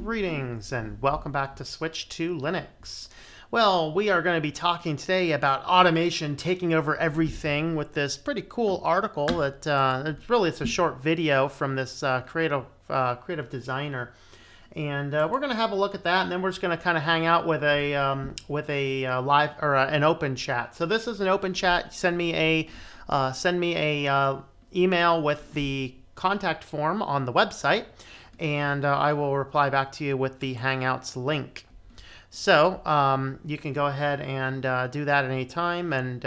Greetings and welcome back to Switch to Linux. Well, we are going to be talking today about automation taking over everything with this pretty cool article that it's a short video from this creative designer, and we're going to have a look at that, and then we're just going to kind of hang out with a live or an open chat. So this is an open chat. Send me a email with the contact form on the website, and I will reply back to you with the Hangouts link. So you can go ahead and do that at any time. And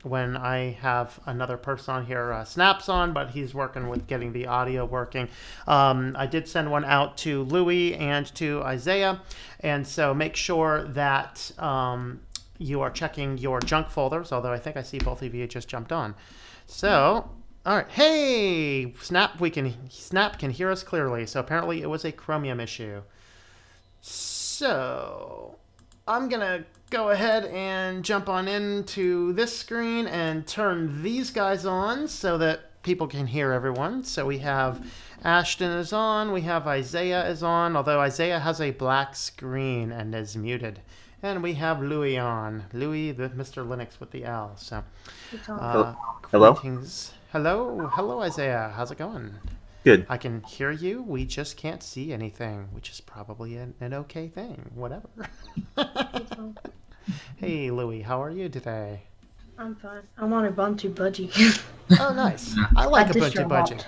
when I have another person on here, Snap's on, but he's working with getting the audio working. I did send one out to Louis and to Isaiah. And so make sure that you are checking your junk folders, although I think I see both of you just jumped on. So... all right. Hey, Snap can hear us clearly. So apparently it was a Chromium issue. So I'm going to go ahead and jump on into this screen and turn these guys on so that people can hear everyone. So we have Ashton is on. We have Isaiah is on, although Isaiah has a black screen and is muted. And we have Louis on. Louis, the Mr. Linux with the L. So, hello. Greetings. Hello, Isaiah. How's it going? Good. I can hear you. We just can't see anything, which is probably an okay thing. Whatever. Hey, Louis, how are you today? I'm fine. I'm on Ubuntu Budgie. Oh, nice. I like Ubuntu Budgie.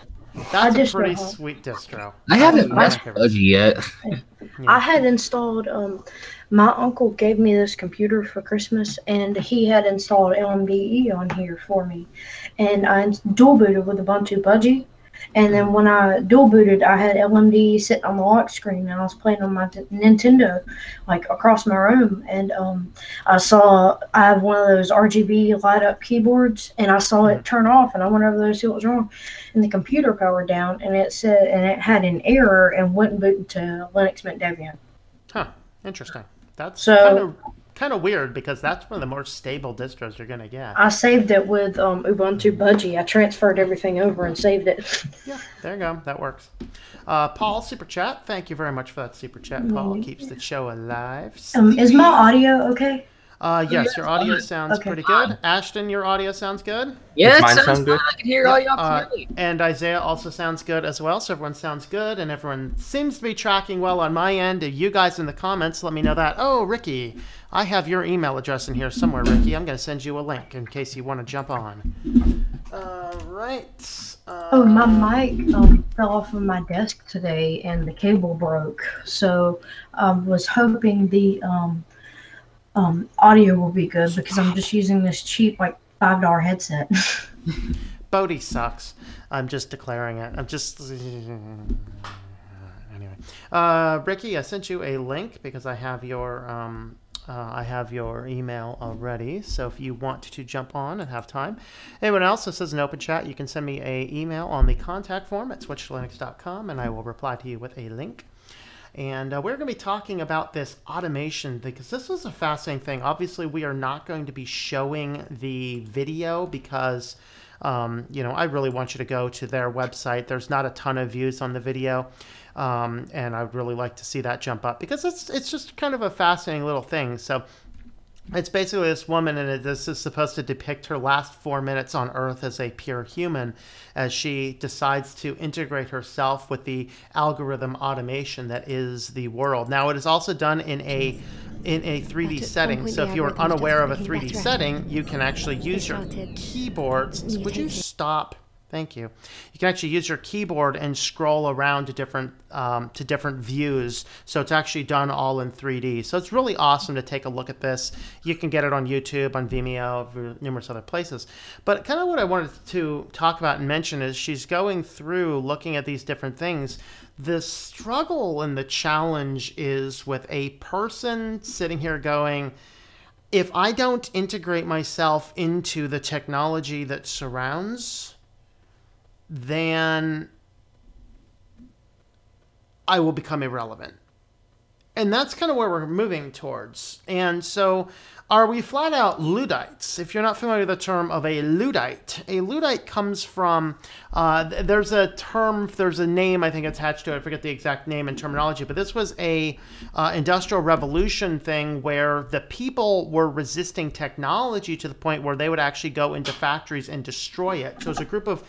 That's a pretty sweet distro. I haven't messed with Budgie yet. I had installed, my uncle gave me this computer for Christmas, and he had installed tlm.li on here for me. And I dual booted with Ubuntu Budgie. And then when I dual booted, I had tlm.li sitting on the lock screen, and I was playing on my Nintendo, like across my room. And I have one of those RGB light up keyboards, and I saw it turn off, and I went over there to see what was wrong. And the computer powered down, and it had an error and wouldn't boot into Linux Mint Debian. Huh. Interesting. That's kind of weird, because that's one of the more stable distros you're going to get. I saved it with Ubuntu Budgie. I transferred everything over and saved it. Yeah, there you go. That works. Paul, Super Chat. Thank you very much for that Super Chat, Paul. It keeps the show alive. Is my audio okay? Yes, your audio sounds pretty good. Ashton, your audio sounds good? Yeah, it sounds good. I can hear all y'all clearly. And Isaiah also sounds good as well, so everyone sounds good, and everyone seems to be tracking well on my end. You guys in the comments, let me know that. Oh, Ricky, I have your email address in here somewhere, Ricky. I'm going to send you a link in case you want to jump on. Right. Oh, my mic fell off of my desk today, and the cable broke. So I was hoping the audio will be good, because I'm just using this cheap, like, $5 headset. Bodhi sucks. I'm just declaring it. I'm just... Anyway. Ricky, I sent you a link because I have your email already. So if you want to jump on and have time. Anyone else, this is an open chat. You can send me an email on the contact form at SwitchedtoLinux.com, and I will reply to you with a link. And we're going to be talking about this automation, because this is a fascinating thing. Obviously, we are not going to be showing the video because, I really want you to go to their website. There's not a ton of views on the video, and I'd really like to see that jump up, because it's just kind of a fascinating little thing. So it's basically this woman, and this is supposed to depict her last 4 minutes on Earth as a pure human, as she decides to integrate herself with the algorithm automation that is the world. Now, it is also done in a 3D setting. So if you are unaware of a 3D setting, you can actually use your keyboards. Would you stop? Thank you. You can actually use your keyboard and scroll around to different views. So it's actually done all in 3D. So it's really awesome to take a look at this. You can get it on YouTube, on Vimeo, numerous other places. But kind of what I wanted to talk about and mention is she's going through looking at these different things. The struggle and the challenge is with a person sitting here going, if I don't integrate myself into the technology that surrounds, then I will become irrelevant. And that's kind of where we're moving towards. And so are we flat out Luddites? If you're not familiar with the term of a Luddite comes from, there's a term, there's a name I think attached to it. I forget the exact name and terminology, but this was a industrial revolution thing where the people were resisting technology to the point where they would actually go into factories and destroy it. So it's a group of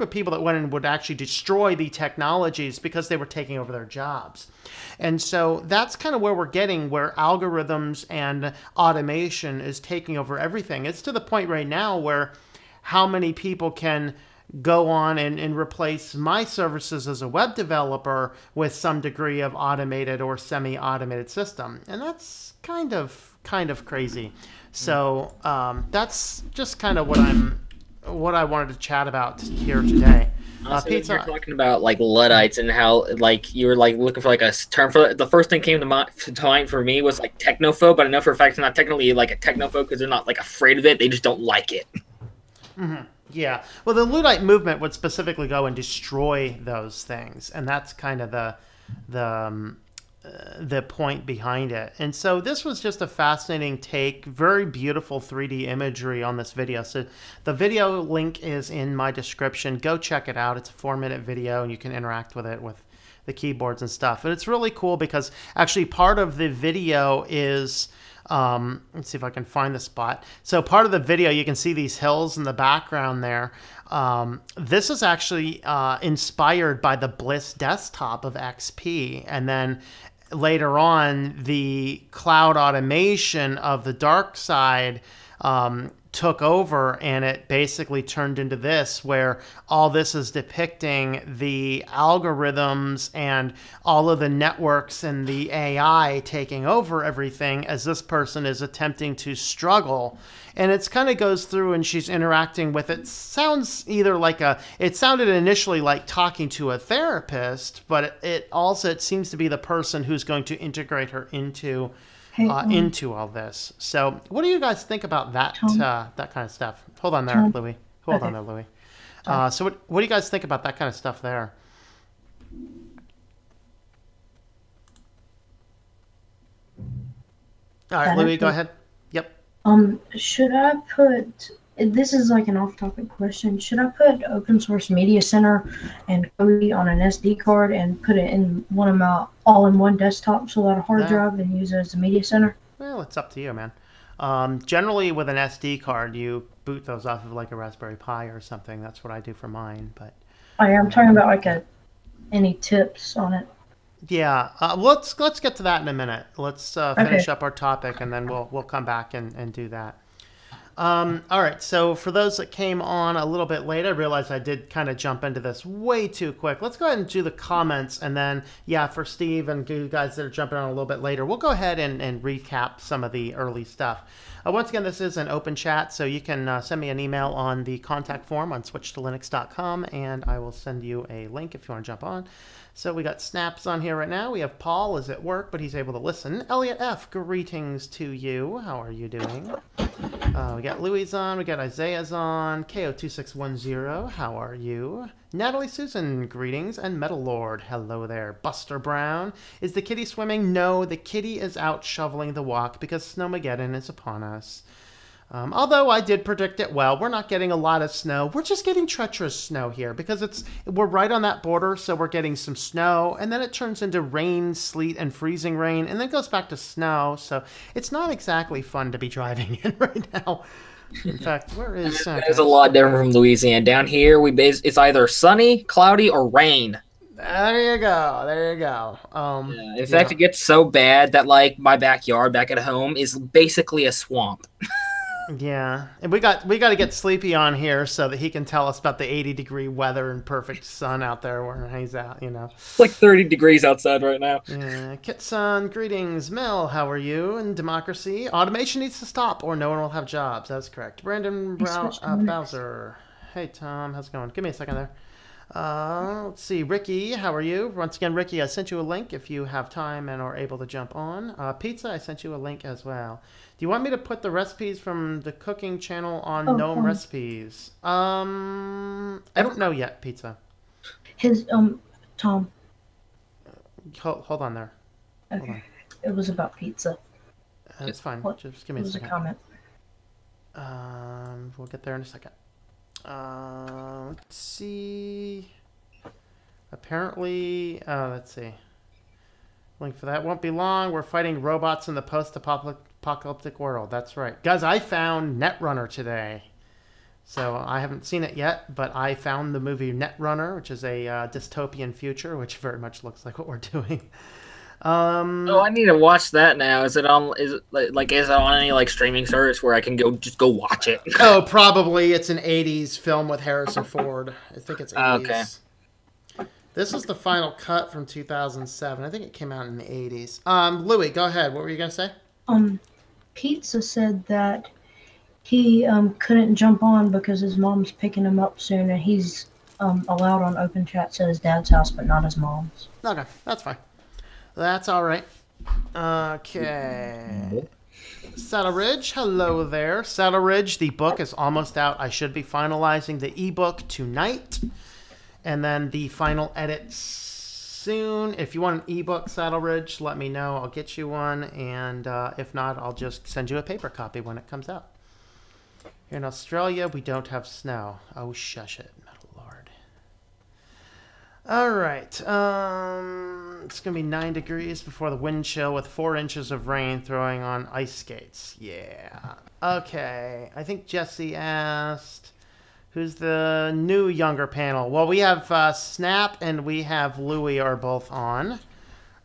people that went and would actually destroy the technologies because they were taking over their jobs. And so that's kind of where we're getting, where algorithms and automation is taking over everything. It's to the point right now where how many people can go on and replace my services as a web developer with some degree of automated or semi-automated system. And that's kind of crazy. So that's just kind of what I wanted to chat about here today. Pizza. You're talking about like Luddites and how like you were like looking for like a term for it. The first thing came to mind for me was like technophobe, but I know for a fact it's not technically like a technophobe because they're not like afraid of it. They just don't like it. Mm-hmm. Yeah. Well, the Luddite movement would specifically go and destroy those things, and that's kind of the point behind it. And so this was just a fascinating take, very beautiful 3D imagery on this video. So the video link is in my description. Go check it out. It's a 4-minute video and you can interact with it with the keyboards and stuff. And it's really cool because actually part of the video is let's see if I can find the spot. So part of the video, you can see these hills in the background there. This is actually inspired by the Bliss desktop of XP, and then later on, the cloud automation of the dark side took over, and it basically turned into this, where all this is depicting the algorithms and all of the networks and the AI taking over everything as this person is attempting to struggle. And it's kind of goes through and she's interacting with it. Sounds either like it sounded initially like talking to a therapist, but it seems to be the person who's going to integrate her into all this. So what do you guys think about that that kind of stuff? Hold on there, Louie. Hold on there, Louie. So what do you guys think about that kind of stuff there? All right, Louie, go ahead. Yep. Should I put, this is like an off-topic question, should I put Open Source Media Center and Kodi on an SD card and put it in one of my all-in-one desktops without a hard drive and use it as a media center? Well, it's up to you, man. Generally, with an SD card, you boot those off of like a Raspberry Pi or something. That's what I do for mine. But I'm talking about like any tips on it. Yeah, let's get to that in a minute. Let's finish up our topic, and then we'll come back and do that. All right, so for those that came on a little bit late, I realized I did kind of jump into this way too quick. Let's go ahead and do the comments, and then, yeah, for Steve and you guys that are jumping on a little bit later, we'll go ahead and recap some of the early stuff. Once again, this is an open chat, so you can send me an email on the contact form on SwitchedtoLinux.com, and I will send you a link if you want to jump on. So we got Snaps on here right now. We have Paul is at work, but he's able to listen. Elliot F, greetings to you. How are you doing? We got Louis on. We got Isaiah's on. KO2610, how are you? Natalie Susan, greetings. And Metal Lord, hello there. Buster Brown, is the kitty swimming? No, the kitty is out shoveling the walk because Snowmageddon is upon us. Although I did predict it well, we're not getting a lot of snow. We're just getting treacherous snow here because we're right on that border, so we're getting some snow, and then it turns into rain, sleet, and freezing rain, and then goes back to snow. So it's not exactly fun to be driving in right now. In fact, where is There's a lot different from Louisiana. Down here, it's either sunny, cloudy, or rain. There you go. There you go. In fact, it gets so bad that like my backyard back at home is basically a swamp. Yeah, and we got to get Sleepy on here so that he can tell us about the 80-degree weather and perfect sun out there where he's out, you know. It's like 30 degrees outside right now. Yeah, Kitson, greetings. Mel, how are you? And Democracy, automation needs to stop or no one will have jobs. That's correct. Brandon Bowser. Hey, Tom, how's it going? Give me a second there. Let's see, Ricky, how are you? Once again, Ricky, I sent you a link if you have time and are able to jump on. Pizza, I sent you a link as well. Do you want me to put the recipes from the cooking channel on Gnome Recipes? I don't know yet, Pizza. Tom. Hold on there. Okay. It was about pizza. That's fine. Just give me It a was a second. comment. We'll get there in a second. Let's see. Apparently, let's see. Link for that won't be long. We're fighting robots in the post-apocalyptic world. That's right. Guys, I found Netrunner today. So I haven't seen it yet, but I found the movie Netrunner, which is a dystopian future, which very much looks like what we're doing. Oh, I need to watch that now. Is it on any like streaming service where I can just go watch it? Oh, probably. It's an 80s film with Harrison Ford. I think it's 80s. Okay. This is the final cut from 2007. I think it came out in the 80s. Louis, go ahead. What were you going to say? Pizza said that he couldn't jump on because his mom's picking him up soon, and he's allowed on open chats at his dad's house, but not his mom's. Okay, that's fine. That's all right. Okay. Saddle Ridge, hello there. Saddle Ridge, the book is almost out. I should be finalizing the ebook tonight. And then the final edits soon. If you want an ebook, Saddle Ridge, let me know. I'll get you one. And if not, I'll just send you a paper copy when it comes out. Here in Australia, we don't have snow. Oh, shush it, metal lord. All right. It's going to be 9 degrees before the wind chill with 4 inches of rain throwing on ice skates. Yeah. Okay. I think Jesse asked... Who's the new younger panel? Well, we have Snap and we have Louie are both on.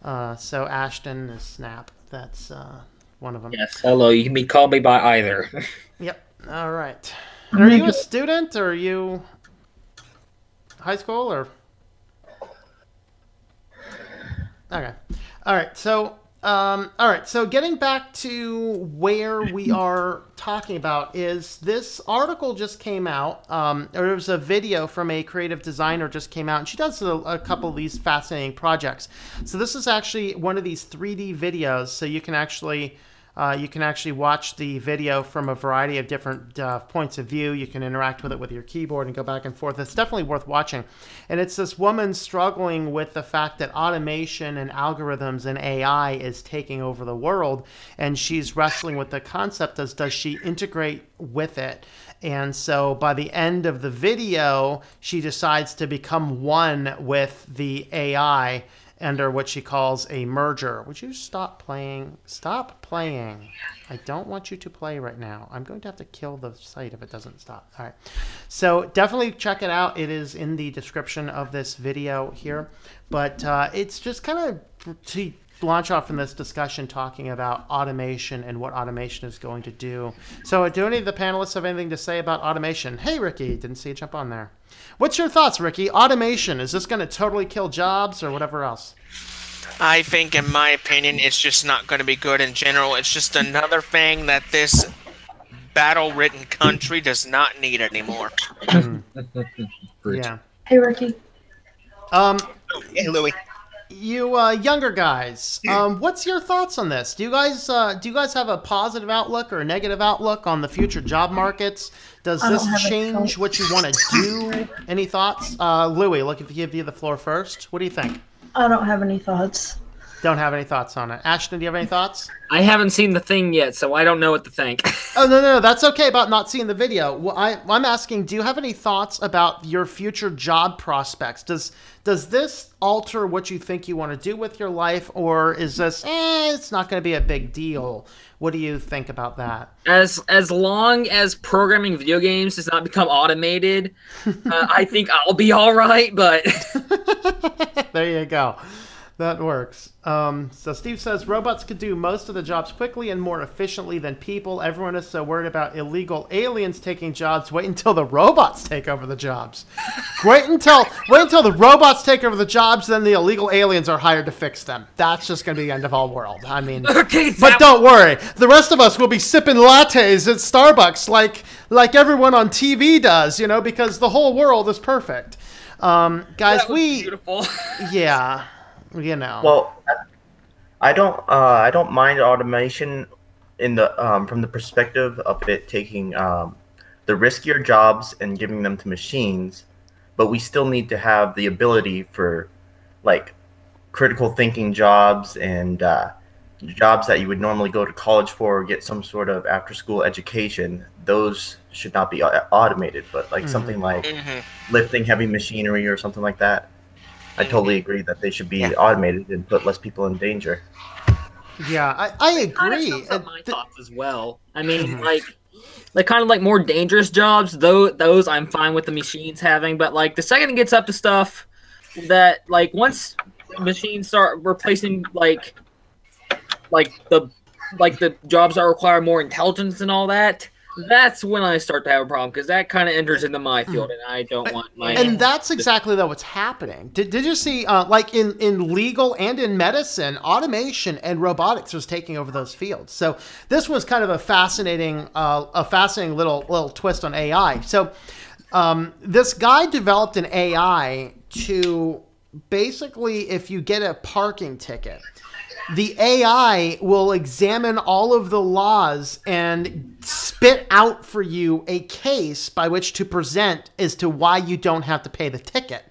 So Ashton is Snap. That's one of them. Yes, hello. You can call me by either. Yep. All right. And are you a student or are you high school or? Okay. All right. So. All right, so getting back to where we are talking about is this article just came out. There was a video from a creative designer just came out, and she does a couple of these fascinating projects. So this is actually one of these 3D videos, so you can actually watch the video from a variety of different points of view. You can interact with it with your keyboard and go back and forth. It's definitely worth watching. And it's this woman struggling with the fact that automation and algorithms and AI is taking over the world. And she's wrestling with the concept as does she integrate with it? And so by the end of the video, she decides to become one with the AI under what she calls a merger. Would you stop playing? Stop playing. I don't want you to play right now. I'm going to have to kill the site if it doesn't stop. All right. So definitely check it out. It is in the description of this video here. But it's just kind of to launch off in this discussion talking about automation and what automation is going to do. So do any of the panelists have anything to say about automation? Hey, Ricky. Didn't see you jump on there. What's your thoughts, Ricky? Automation, is this going to totally kill jobs or whatever else? I think, in my opinion, it's just not going to be good in general. It's just another thing that this battle-ridden country does not need anymore. Yeah. Hey, Ricky. Hey, Louie. You younger guys, what's your thoughts on this? Do you guys have a positive outlook or a negative outlook on the future job markets? Does this change what you want to do? Any thoughts? Louie, look, if I give you the floor first, what do you think? I don't have any thoughts. Don't have any thoughts on it. Ashton, do you have any thoughts? I haven't seen the thing yet, so I don't know what to think. Oh, no, that's okay about not seeing the video. Well, I'm asking, do you have any thoughts about your future job prospects? Does this alter what you think you want to do with your life, or is this, it's not going to be a big deal? What do you think about that? As long as programming video games does not become automated, I think I'll be all right, but... There you go. That works. So Steve says, robots could do most of the jobs quickly and more efficiently than people. Everyone is so worried about illegal aliens taking jobs. Wait until the robots take over the jobs. Wait until the robots take over the jobs, then the illegal aliens are hired to fix them. That's just going to be the end of all world. I mean, okay, but don't worry. The rest of us will be sipping lattes at Starbucks like everyone on TV does, you know, because the whole world is perfect. Guys, beautiful. Yeah. You know. Well, I don't mind automation in the from the perspective of it taking the riskier jobs and giving them to machines, but we still need to have the ability for like critical thinking jobs and jobs that you would normally go to college for or get some sort of after school education, those should not be automated. But like something like lifting heavy machinery or something like that, I totally agree that they should be automated and put less people in danger. Yeah, I agree. Kind of sums up my thoughts as well. I mean, like kind of like more dangerous jobs, those I'm fine with the machines having. But like the second it gets up to stuff that like once machines start replacing like the jobs that require more intelligence and all that, that's when I start to have a problem, because that kind of enters into my field, and I don't want my... And that's exactly what's happening. Did you see, like in legal and in medicine, automation and robotics was taking over those fields. So this was kind of a fascinating little twist on AI. So this guy developed an AI to basically, if you get a parking ticket, the AI will examine all of the laws and spit out for you a case by which to present as to why you don't have to pay the ticket.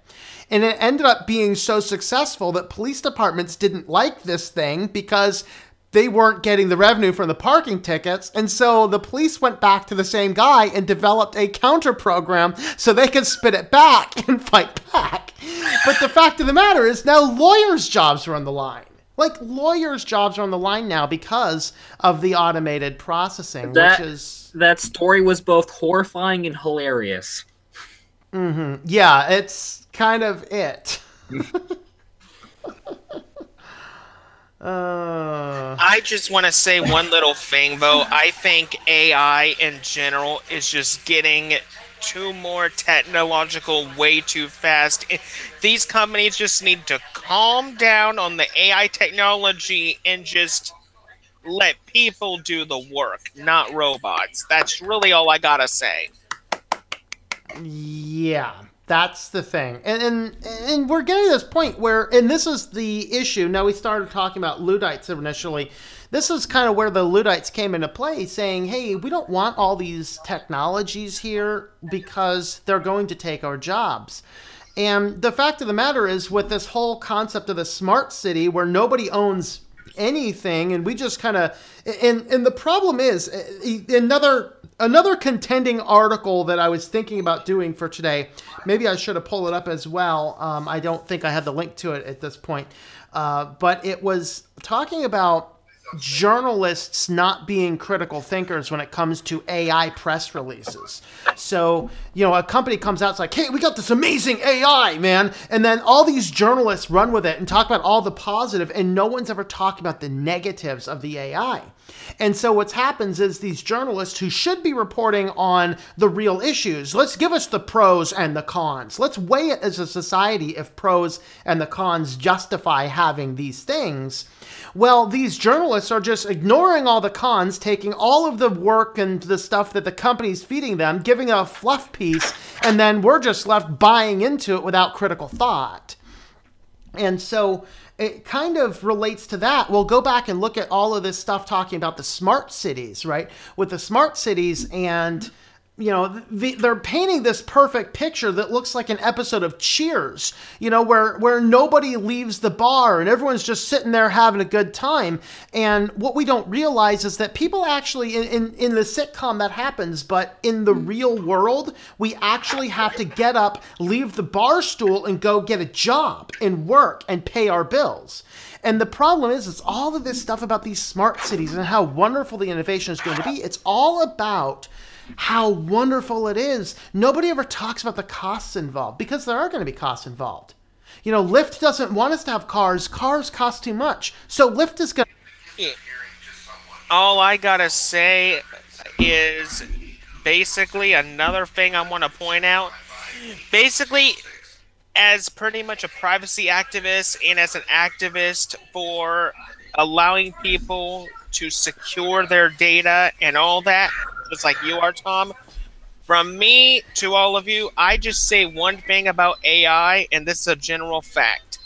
And it ended up being so successful that police departments didn't like this thing because they weren't getting the revenue from the parking tickets. And so the police went back to the same guy and developed a counter program so they could spit it back and fight back. But the fact of the matter is now lawyers' jobs are on the line. Like, lawyers' jobs are on the line now because of the automated processing, That story was both horrifying and hilarious. Yeah, it's kind of it. I just want to say one little thing, though. I think AI in general is just getting too more technological way too fast. These companies just need to calm down on the AI technology and just let people do the work, not robots. That's really all I gotta say. Yeah, that's the thing. And we're getting to this point where, and this is the issue. Now, we started talking about Luddites initially. This is kind of where the Luddites came into play, saying, hey, we don't want all these technologies here because they're going to take our jobs. And the fact of the matter is, with this whole concept of the smart city where nobody owns anything, and we just kind of, and the problem is, another contending article that I was thinking about doing for today, maybe I should have pulled it up as well. I don't think I had the link to it at this point. But it was talking about journalists not being critical thinkers when it comes to AI press releases. So, you know, a company comes out, it's like, hey, we got this amazing AI, man. And then all these journalists run with it and talk about all the positive, and no one's ever talked about the negatives of the AI. And so what happens is these journalists who should be reporting on the real issues, let's give us the pros and the cons. Let's weigh it as a society if pros and the cons justify having these things. Well, these journalists are just ignoring all the cons, taking all of the work and the stuff that the company's feeding them, giving a fluff piece, and then we're just left buying into it without critical thought. And so it kind of relates to that. We'll go back and look at all of this stuff talking about the smart cities, right? With the smart cities, and you know, they're painting this perfect picture that looks like an episode of Cheers, you know, where nobody leaves the bar and everyone's just sitting there having a good time. And what we don't realize is that people actually, in the sitcom that happens, but in the real world, we actually have to get up, leave the bar stool, and go get a job and work and pay our bills. And the problem is, it's all of this stuff about these smart cities and how wonderful the innovation is going to be. It's all about how wonderful it is. Nobody ever talks about the costs involved, because there are going to be costs involved. You know, Lyft doesn't want us to have cars. Cars cost too much. So Lyft is going to... All I gotta say is basically another thing I want to point out. Basically, as pretty much a privacy activist and as an activist for allowing people to secure their data and all that, just like you are, Tom, from me to all of you, I just say one thing about AI, and this is a general fact.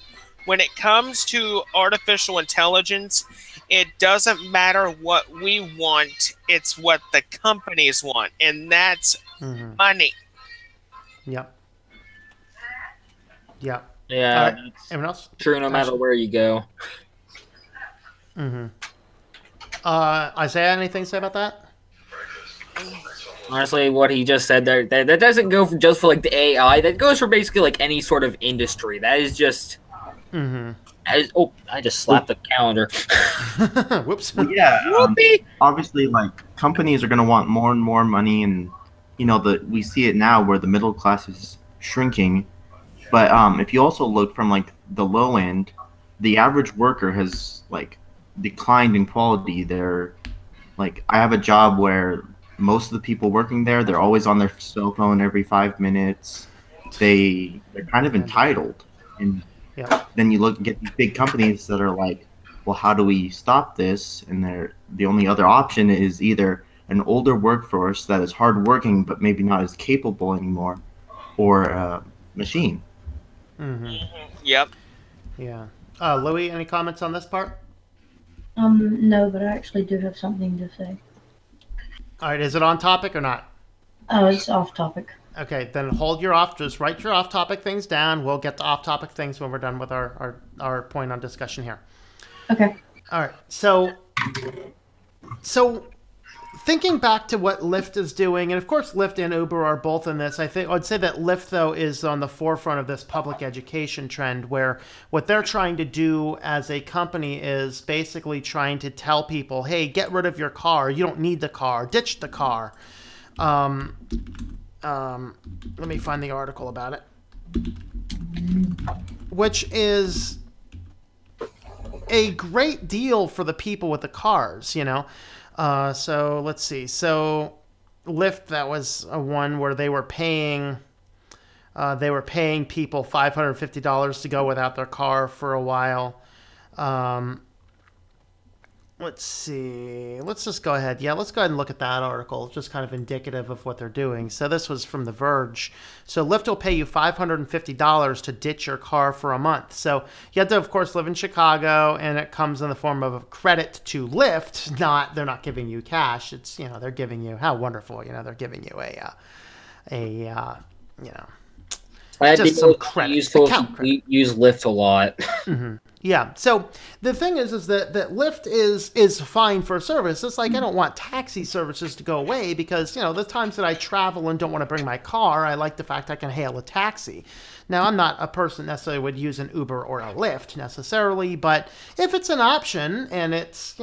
When it comes to artificial intelligence, it doesn't matter what we want, it's what the companies want, and that's money. Yep. Yep. Yeah, All right. that's Anyone else? true no matter where you go. Mm-hmm. Isaiah, anything to say about that? Honestly, what he just said there, that doesn't go for just for like the AI. That goes for basically like any sort of industry. That is just. Mm-hmm. Oh, I just slapped the calendar. Whoops. Well, yeah. Obviously, like companies are going to want more and more money, and we see it now where the middle class is shrinking. But if you also look from like the low end, the average worker has like declined in quality. They're like, I have a job where most of the people working there, they're always on their cell phone every 5 minutes. They're kind of entitled, and then you look and get these big companies that are like, well, how do we stop this? And the only other option is either an older workforce that is hardworking but maybe not as capable anymore, or a machine. Mm-hmm. Yep. Yeah. Louis, any comments on this part? No, but I actually do have something to say. All right, is it on topic or not? Oh, it's off topic. Okay, then just write your off-topic things down. We'll get to off-topic things when we're done with our point on discussion here. Okay. All right, so thinking back to what Lyft is doing, and of course Lyft and Uber are both in this, I'd say that Lyft, though, is on the forefront of this public education trend where what they're trying to do as a company is basically trying to tell people, hey, get rid of your car. You don't need the car. Ditch the car. Let me find the article about it, which is a great deal for the people with the cars, So let's see. So Lyft, that was a one where they were paying people $550 to go without their car for a while. Let's see. Let's just go ahead. Yeah, let's go ahead and look at that article. It's just kind of indicative of what they're doing. So this was from The Verge. So Lyft will pay you $550 to ditch your car for a month. So you have to, of course, live in Chicago, and it comes in the form of a credit to Lyft. They're not giving you cash. It's, they're giving you, how wonderful, they're giving you just some credit. Useful if you use Lyft a lot. Mm-hmm. Yeah. So the thing is that Lyft is fine for service. It's like I don't want taxi services to go away because, the times that I travel and don't want to bring my car, I like the fact I can hail a taxi. Now, I'm not a person necessarily would use an Uber or a Lyft necessarily, but if it's an option and it's,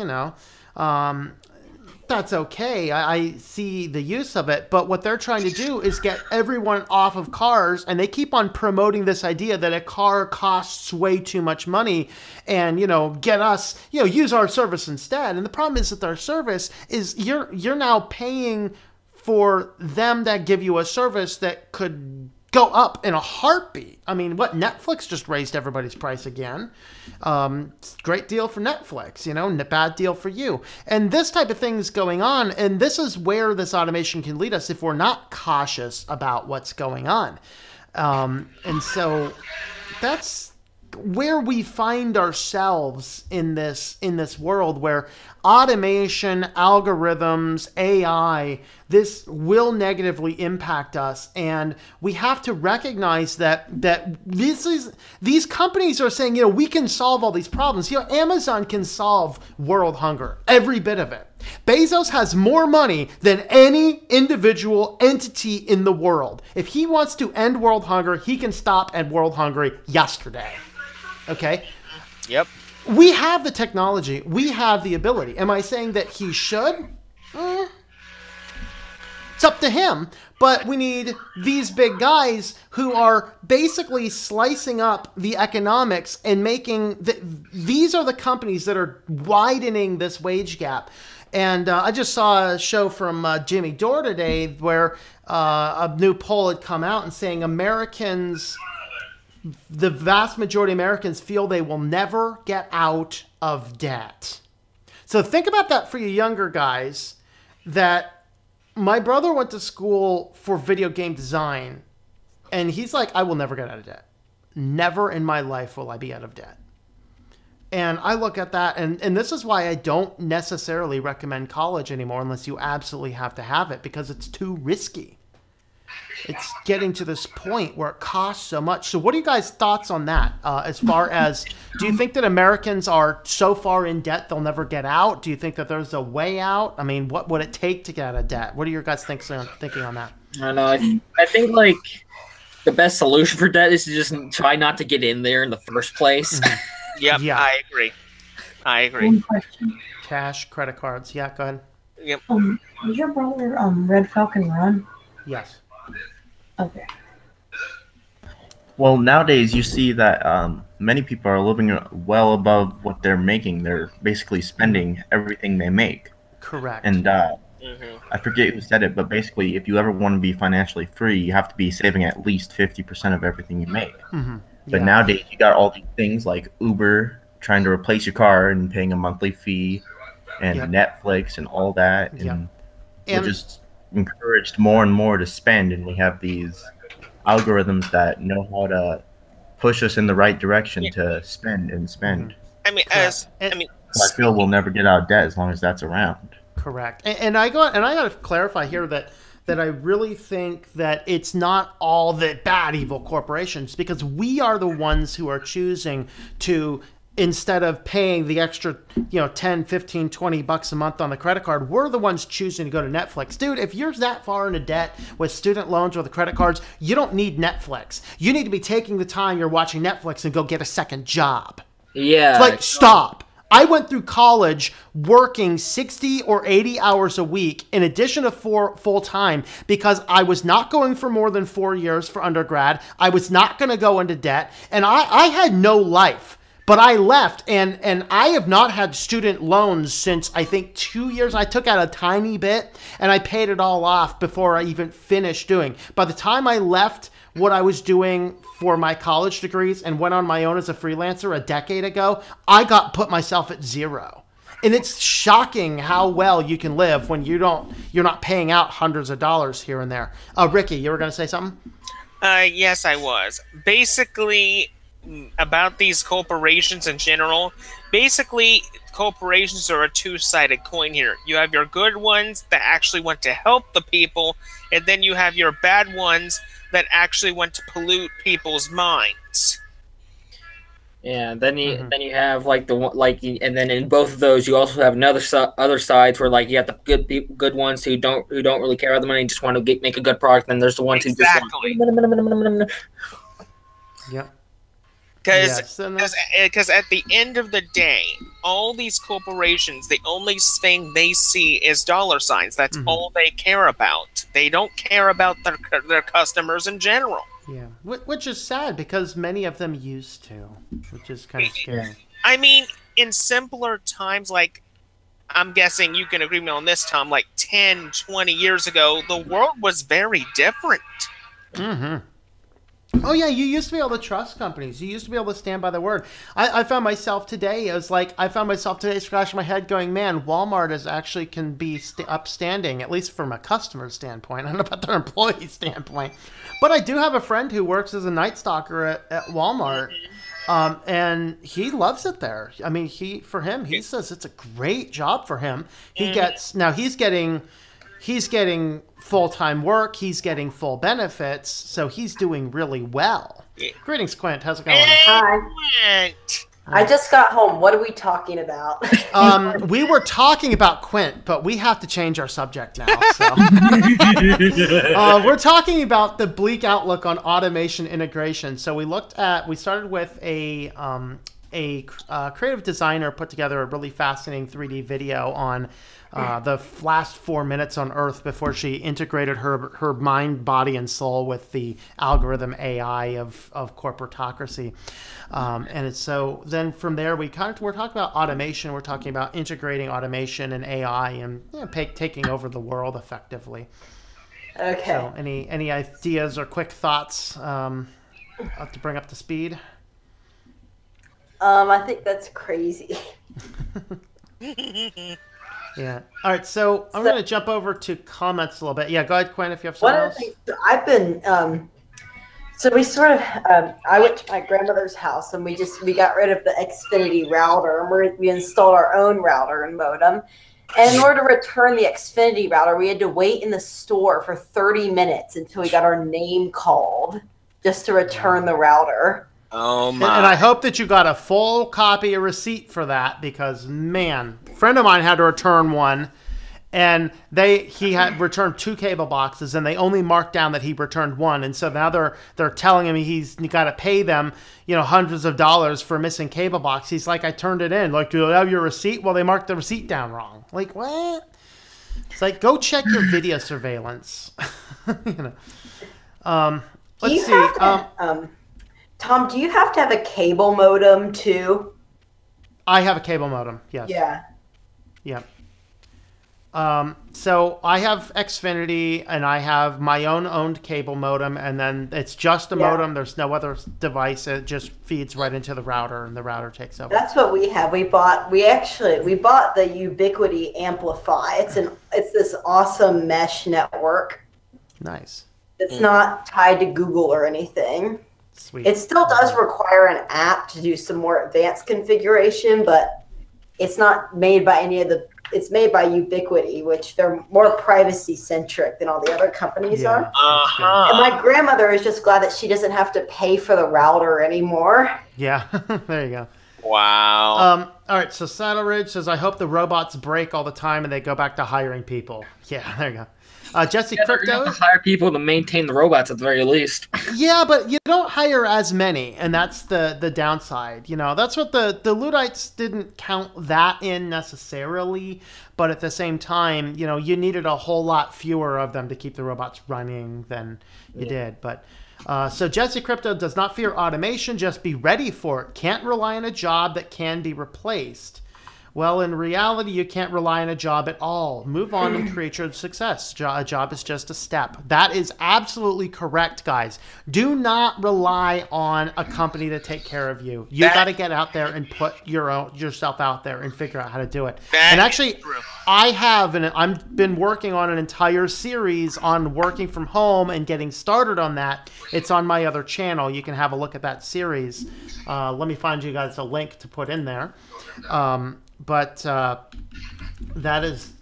that's okay. I see the use of it. But what they're trying to do is get everyone off of cars, and they keep on promoting this idea that a car costs way too much money and, get us, use our service instead. And the problem is that our service is you're now paying for them that give you a service that could go up in a heartbeat. I mean, Netflix just raised everybody's price again. Great deal for Netflix, bad deal for you. And this type of thing is going on, and this is where this automation can lead us if we're not cautious about what's going on. And so that's where we find ourselves in this world where automation, algorithms, AI, this will negatively impact us, and we have to recognize that these companies are saying, we can solve all these problems. Amazon can solve world hunger, every bit of it. Bezos has more money than any individual entity in the world. If he wants to end world hunger, he can stop at world hunger yesterday. Okay? Yep. We have the technology. We have the ability. Am I saying that he should? It's up to him. But we need these big guys who are basically slicing up the economics and making... These are the companies that are widening this wage gap. And I just saw a show from Jimmy Dore today where a new poll had come out and saying the vast majority of Americans feel they will never get out of debt. So think about that for you younger guys, that my brother went to school for video game design, and he's like, I will never get out of debt. Never in my life will I be out of debt. And I look at that, and this is why I don't necessarily recommend college anymore unless you absolutely have to have it, because it's too risky. it's getting to this point where it costs so much. So what are you guys' thoughts on that? As far as, do you think that Americans are so far in debt they'll never get out? Do you think that there's a way out? I mean, what would it take to get out of debt? What are your guys thinking on that? I don't know. I think like the best solution for debt is to just try not to get in there in the first place. Yep, Yeah. I agree. One question. Cash, credit cards. Yeah, go ahead. Yep. Does your brother Red Falcon run? Yes. Okay. Well, nowadays you see that many people are living well above what they're making. They're basically spending everything they make. Correct. And I forget who said it, but basically, if you ever want to be financially free, you have to be saving at least 50% of everything you make. But nowadays, you got all these things like Uber trying to replace your car and paying a monthly fee, and Netflix and all that. And we're just encouraged more and more to spend, and we have these algorithms that know how to push us in the right direction to spend and spend. I mean, So I feel we'll never get out of debt as long as that's around. Correct. And I got to clarify here that I really think that it's not all the bad evil corporations, because we are the ones who are choosing to, instead of paying the extra, 10, 15, 20 bucks a month on the credit card, we're the ones choosing to go to Netflix. Dude, if you're that far into debt with student loans or the credit cards, you don't need Netflix. You need to be taking the time you're watching Netflix and go get a second job. Yeah. Like, stop. I went through college working 60 or 80 hours a week in addition to full time, because I was not going for more than 4 years for undergrad. I was not going to go into debt, and I had no life. But I left, and I have not had student loans since, I think, 2 years. I took out a tiny bit, and I paid it all off before I even finished doing. By the time I left what I was doing for my college degrees and went on my own as a freelancer a decade ago, I put myself at zero. And it's shocking how well you can live when you're not paying out hundreds of dollars here and there. Ricky, you were going to say something? Yes, I was. Basically, about these corporations in general, basically corporations are a two-sided coin here. You have your good ones that actually want to help the people, and then you have your bad ones that actually want to pollute people's minds. Yeah, then you have like and then in both of those you also have other sides where like you have the good ones who don't really care about the money, just want to make a good product. Then there's the ones who just want. Yeah. Because at the end of the day, all these corporations, the only thing they see is dollar signs. That's all they care about. They don't care about their customers in general. Yeah, which is sad, because many of them used to, which is kind of scary. I mean, in simpler times, like, I'm guessing you can agree with me on this, Tom, like 10, 20 years ago, the world was very different. Oh, yeah, you used to be able to trust companies. You used to be able to stand by their word. I found myself today, scratching my head going, man, Walmart actually can be upstanding, at least from a customer standpoint. I don't know about their employee standpoint. But I do have a friend who works as a night stalker at Walmart, and he loves it there. I mean, he says it's a great job for him. He's getting full-time work. He's getting full benefits, so he's doing really well. Greetings, Quint. How's it going? Hi. I just got home. What are we talking about? We were talking about Quint, but we have to change our subject now. So. We're talking about the bleak outlook on automation integration. So we started with a creative designer put together a really fascinating 3D video on the last 4 minutes on Earth before she integrated her mind, body, and soul with the algorithm AI of corporatocracy. And so then from there, we're talking about automation. We're talking about integrating automation and AI and taking over the world effectively. Okay. So any ideas or quick thoughts to bring up to speed? I think that's crazy. Yeah. All right. So I'm going to jump over to comments a little bit. Yeah. Go ahead, Quinn, if you have something else. I've been. So we sort of. I went to my grandmother's house and we got rid of the Xfinity router and we installed our own router and modem. And in order to return the Xfinity router, we had to wait in the store for 30 minutes until we got our name called just to return the router. Oh my! And I hope that you got a full copy of receipt for that, because man, a friend of mine had to return one, and he had returned 2 cable boxes, and they only marked down that he returned 1, and so now they're telling him he's got to pay them, you know, hundreds of dollars for missing cable box. He's like, I turned it in. Like, do I have your receipt? Well, they marked the receipt down wrong. Like, what? It's like, go check your video surveillance. You know. Let's see. Tom, do you have to have a cable modem too? I have a cable modem. Yes. Yeah. Yeah. So I have Xfinity, and I have my owned cable modem, and then it's just a modem. There's no other device. It just feeds right into the router, and the router takes over. That's what we have. We bought the Ubiquiti Amplify. It's this awesome mesh network. Nice. It's not tied to Google or anything. Sweet. It still does require an app to do some more advanced configuration, but it's not made by it's made by Ubiquiti, which they're more privacy centric than all the other companies are. And my grandmother is just glad that she doesn't have to pay for the router anymore. Yeah, there you go. Wow. All right, so Saddle Ridge says, I hope the robots break all the time and they go back to hiring people. Yeah, there you go. Jesse Crypto. You have to hire people to maintain the robots at the very least. Yeah, but you don't hire as many, and that's the downside. You know, that's what the Luddites didn't count that in necessarily, but at the same time, you know, you needed a whole lot fewer of them to keep the robots running than you did. But so Jesse Crypto does not fear automation, just be ready for it. Can't rely on a job that can be replaced. Well, in reality, you can't rely on a job at all. Move on and create your success. A job is just a step. That is absolutely correct, guys. Do not rely on a company to take care of you. You got to get out there and put yourself out there and figure out how to do it. And actually, I've been working on an entire series on working from home and getting started on that. It's on my other channel. You can have a look at that series. Let me find you guys a link to put in there. But that is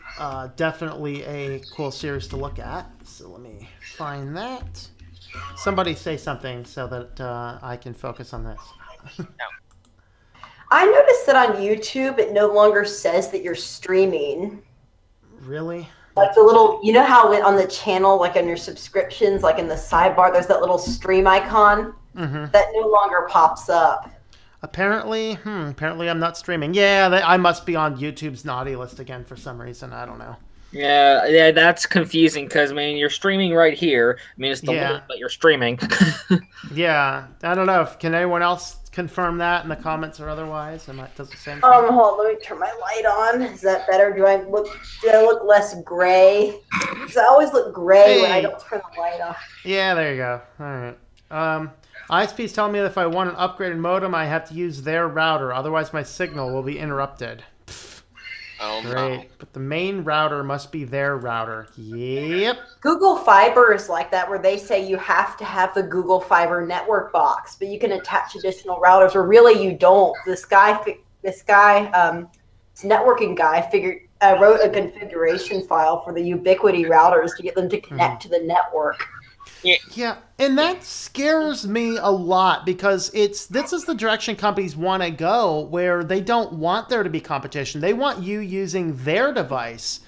definitely a cool series to look at. So let me find that. Somebody say something so that I can focus on this. I noticed that on YouTube, it no longer says that you're streaming. Really? Like the little, you know how on the channel, like on your subscriptions, like in the sidebar, there's that little stream icon that no longer pops up. Apparently I'm not streaming. Yeah, I must be on YouTube's naughty list again for some reason. I don't know. Yeah, that's confusing because, I mean, you're streaming right here. I mean, it's the limit, but you're streaming. Yeah, I don't know. Can anyone else confirm that in the comments or otherwise? Does it say anything? Hold on, let me turn my light on. Is that better? Do I look less gray? Because I always look gray when I don't turn the light off. Yeah, there you go. All right. ISP's telling me that if I want an upgraded modem, I have to use their router. Otherwise, my signal will be interrupted. Oh, great. No. But the main router must be their router. Yep. Google Fiber is like that, where they say you have to have the Google Fiber network box, but you can attach additional routers, or really you don't. This networking guy wrote a configuration file for the Ubiquiti routers to get them to connect to the network. Yeah, and that scares me a lot because this is the direction companies want to go, where they don't want there to be competition. They want you using their device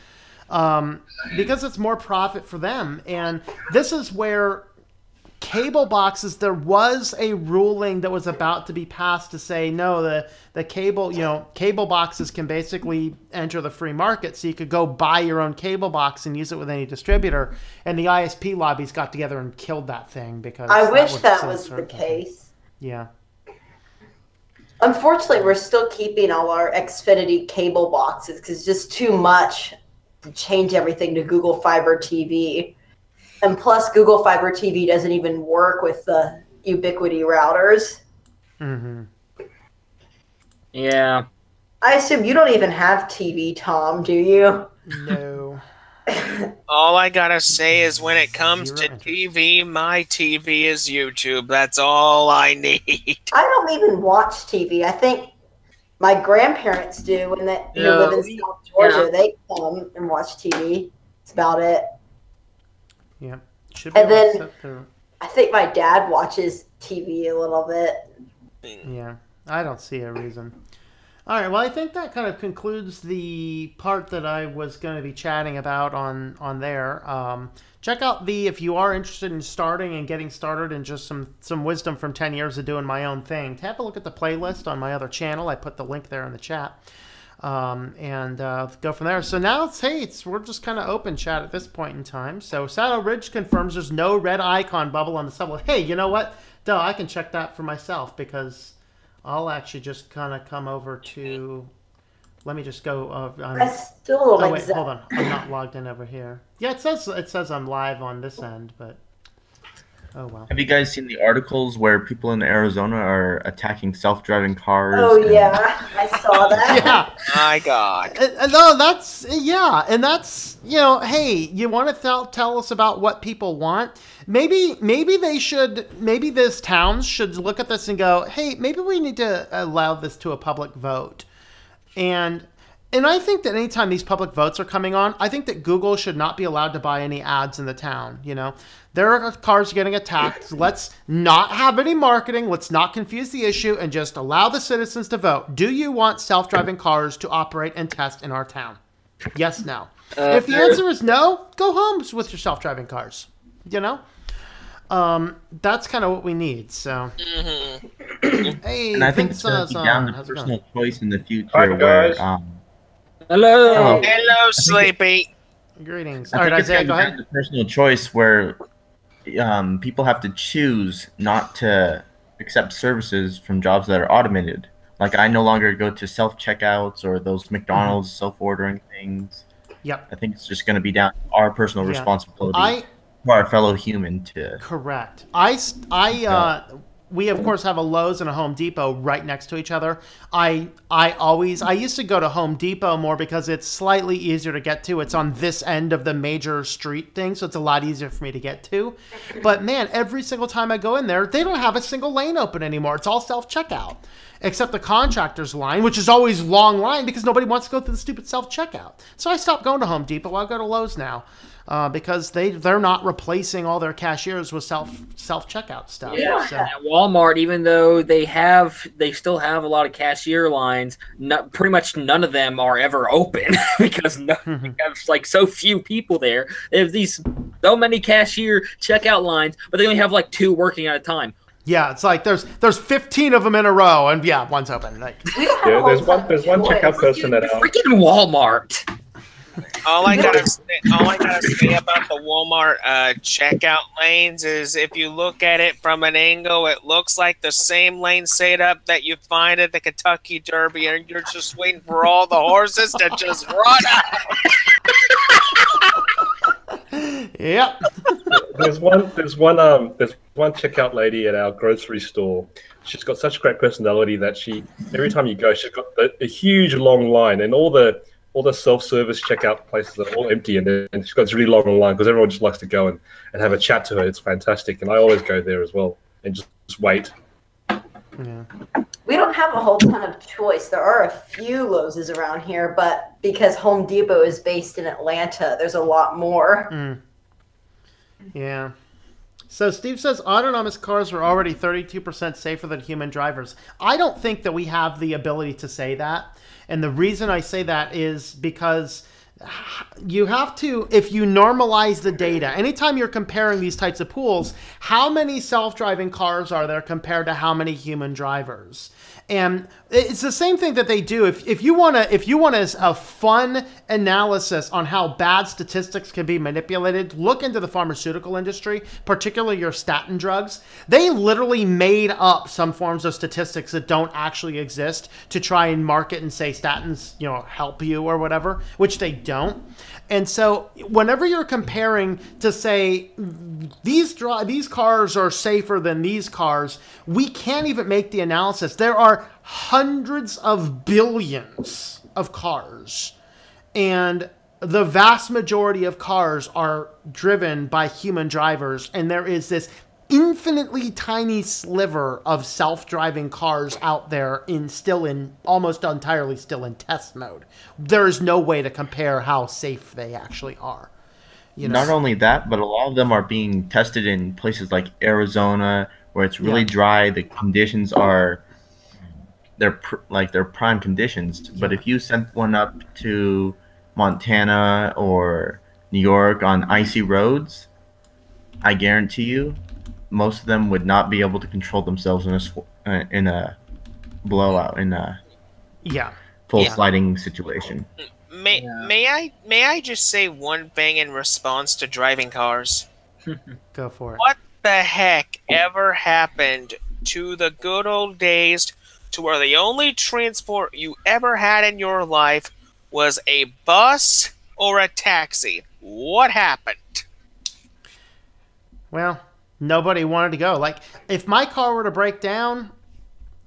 because it's more profit for them. And this is where cable boxes, there was a ruling that was about to be passed to say, no, the cable boxes can basically enter the free market. So you could go buy your own cable box and use it with any distributor. And the ISP lobbies got together and killed that thing because I wish that was the case. Yeah. Unfortunately, we're still keeping all our Xfinity cable boxes because it's just too much to change everything to Google Fiber TV. And plus, Google Fiber TV doesn't even work with the Ubiquiti routers. Yeah. I assume you don't even have TV, Tom, do you? No. All I gotta say is when it comes to TV, my TV is YouTube. That's all I need. I don't even watch TV. I think My grandparents do, and that who live in South Georgia. They come and watch TV. That's about it. Yeah. Should And then I think my dad watches TV a little bit. Yeah, I don't see a reason. All right, well, I think that kind of concludes the part that I was going to be chatting about on there. Check out if you are interested in starting and getting started and just some wisdom from 10 years of doing my own thing. Have a look at the playlist on my other channel. I put the link there in the chat. And go from there. So now we're just kind of open chat at this point in time. So Saddle Ridge confirms there's no red icon bubble on the subway. Hey, you know what? Duh, I can check that for myself because I'll actually just kind of come over to. Let me just go. That's still wait, hold on. I'm not logged in over here. Yeah, it says I'm live on this end, but. Oh, well. Have you guys seen the articles where people in Arizona are attacking self-driving cars? Oh, yeah. I saw that. Yeah. My God. No, that's, yeah. And that's, hey, you want to tell us about what people want? Maybe this towns should look at this and go, hey, maybe we need to allow this to a public vote. And I think that anytime these public votes are coming on, I think that Google should not be allowed to buy any ads in the town, There are cars getting attacked. Let's not have any marketing. Let's not confuse the issue and just allow the citizens to vote. Do you want self-driving cars to operate and test in our town? Yes, no. If the answer is no, go home with your self-driving cars. That's kind of what we need. So, hey, and I think it's going to be down to personal choice in the future. Hi, guys. Hello. Hello, Sleepy. Greetings. I All right, think Isaiah, go ahead. The personal choice where people have to choose not to accept services from jobs that are automated. Like I no longer go to self-checkouts or those McDonald's self-ordering things. Yep. I think it's just going to be down to our personal responsibility for our fellow human to. Correct. We of course have a Lowe's and a Home Depot right next to each other. I used to go to Home Depot more because it's slightly easier to get to. It's on this end of the major street thing, so it's a lot easier for me to get to. But man, every single time I go in there, they don't have a single lane open anymore. It's all self-checkout. Except the contractor's line, which is always long line because nobody wants to go through the stupid self-checkout. So I stopped going to Home Depot. I'll go to Lowe's now. Because they're not replacing all their cashiers with self-checkout stuff. Yeah, so. At Walmart, even though they still have a lot of cashier lines, pretty much none of them are ever open because they have like so few people there. They have so many cashier checkout lines, but they only have like 2 working at a time. Yeah, it's like there's 15 of them in a row, and yeah, one's open. Like, there's one checkout person at freaking Walmart. All I gotta say about the Walmart checkout lanes is if you look at it from an angle, it looks like the same lane setup that you find at the Kentucky Derby, and you're just waiting for all the horses to just run out. Yep. There's one checkout lady at our grocery store. She's got such great personality that every time you go, she's got a huge long line, and all the self-service checkout places are all empty, and she's got this really long line because everyone just likes to go and have a chat to her. It's fantastic, and I always go there as well and just wait. Yeah. We don't have a whole ton of choice. There are a few Lowe's around here, but because Home Depot is based in Atlanta, there's a lot more. Yeah. So Steve says autonomous cars are already 32% safer than human drivers. I don't think that we have the ability to say that. And the reason I say that is because you have to, if you normalize the data, anytime you're comparing these types of pools, how many self-driving cars are there compared to how many human drivers? And it's the same thing that they do. If you want a fun analysis on how bad statistics can be manipulated, look into the pharmaceutical industry, particularly your statin drugs. They literally made up some forms of statistics that don't actually exist to try and market and say statins, help you or whatever, which they don't. And so whenever you're comparing to say these cars are safer than these cars, we can't even make the analysis. There are hundreds of billions of cars, and the vast majority of cars are driven by human drivers, and there is this infinitely tiny sliver of self-driving cars out there almost entirely still in test mode. There is no way to compare how safe they actually are. Not only that, but a lot of them are being tested in places like Arizona, where it's really dry. The conditions are they're prime conditions. But if you sent one up to Montana or New York on icy roads, I guarantee you, most of them would not be able to control themselves in a blowout, in a full sliding situation. May I just say one thing in response to driving cars? Go for it. What the heck ever happened to the good old days to where the only transport you ever had in your life was a bus or a taxi? What happened? Well, nobody wanted to go. Like, if my car were to break down,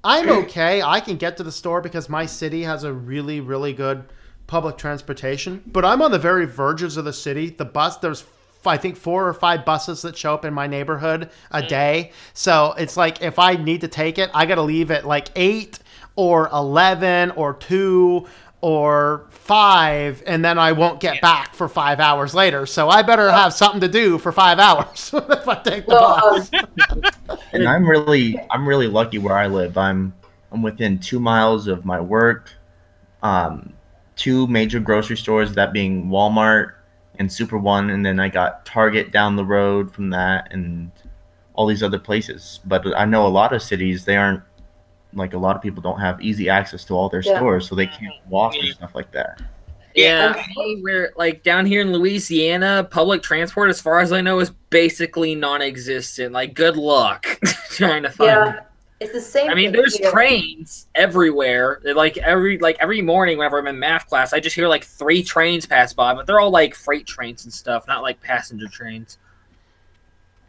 I'm okay. I can get to the store because my city has a really, really good public transportation. But I'm on the very verges of the city. The bus, there's, I think, 4 or 5 buses that show up in my neighborhood a day. So it's like, if I need to take it, I got to leave at like 8 or 11 or 2 or 5, and then I won't get back for 5 hours later. So I better have something to do for 5 hours if I take the bus. And I'm really lucky where I live. I'm within 2 miles of my work, 2 major grocery stores, that being Walmart and Super One, and then I got Target down the road from that, and all these other places. But I know a lot of cities, they aren't, like, a lot of people don't have easy access to all their stores, so they can't walk or stuff like that. Yeah, we're like down here in Louisiana, public transport, as far as I know, is basically non-existent. Like, good luck trying to find. It's the same. I mean, there's trains everywhere. Like every morning, whenever I'm in math class, I just hear like 3 trains pass by, but they're all like freight trains and stuff, not like passenger trains.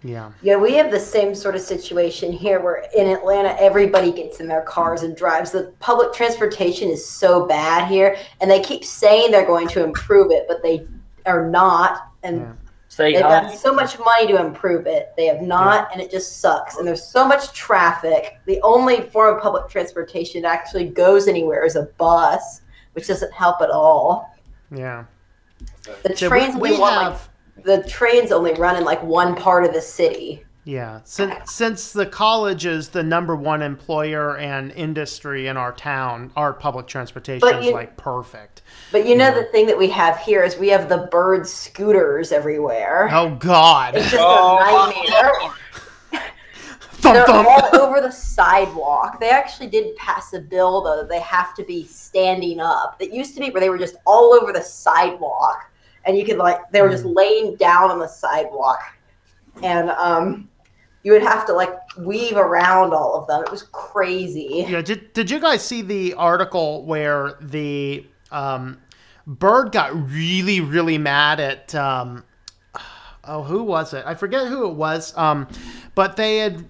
Yeah, we have the same sort of situation here where in Atlanta, everybody gets in their cars and drives. The public transportation is so bad here, and they keep saying they're going to improve it, but they are not. And they've got so much money to improve it. They have not, and it just sucks. And there's so much traffic. The only form of public transportation that actually goes anywhere is a bus, which doesn't help at all. Yeah. The trains the trains only run in like one part of the city. Yeah, since the college is the #1 employer and industry in our town, our public transportation is like perfect. But you know the thing that we have here is we have the bird scooters everywhere. Oh God! It's just a nightmare. They're all over the sidewalk. They actually did pass a bill though that they have to be standing up. It used to be where they were just all over the sidewalk. And you could they were just laying down on the sidewalk, and you would have to weave around all of them. It was crazy. Yeah. Did you guys see the article where the bird got really, really mad at who was it? I forget who it was. But they had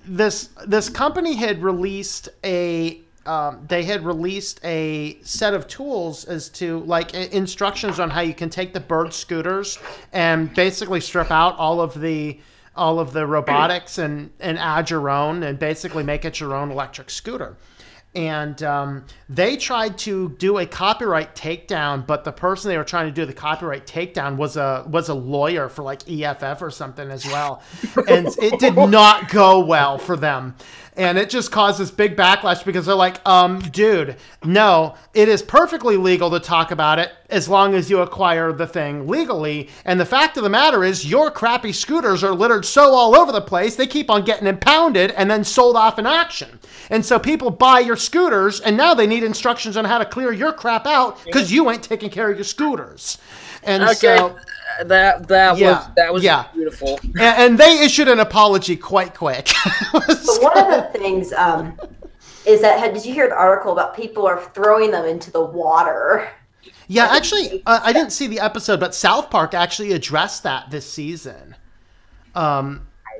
this company had released a. They had released a set of tools as to instructions on how you can take the bird scooters and basically strip out all of the robotics and add your own and basically make it your own electric scooter. And they tried to do a copyright takedown, but the person they were trying to do the copyright takedown was a lawyer for EFF or something as well, and it did not go well for them. And it just caused this big backlash because they're like, dude, no, it is perfectly legal to talk about it as long as you acquire the thing legally. And the fact of the matter is your crappy scooters are littered so all over the place, they keep on getting impounded and then sold off in auction. And so people buy your scooters and now they need instructions on how to clear your crap out because you ain't taking care of your scooters. And so... That was beautiful. And they issued an apology quite quick. But one of the things is that, did you hear the article about people are throwing them into the water? Yeah, actually, I didn't see the episode, but South Park actually addressed that this season.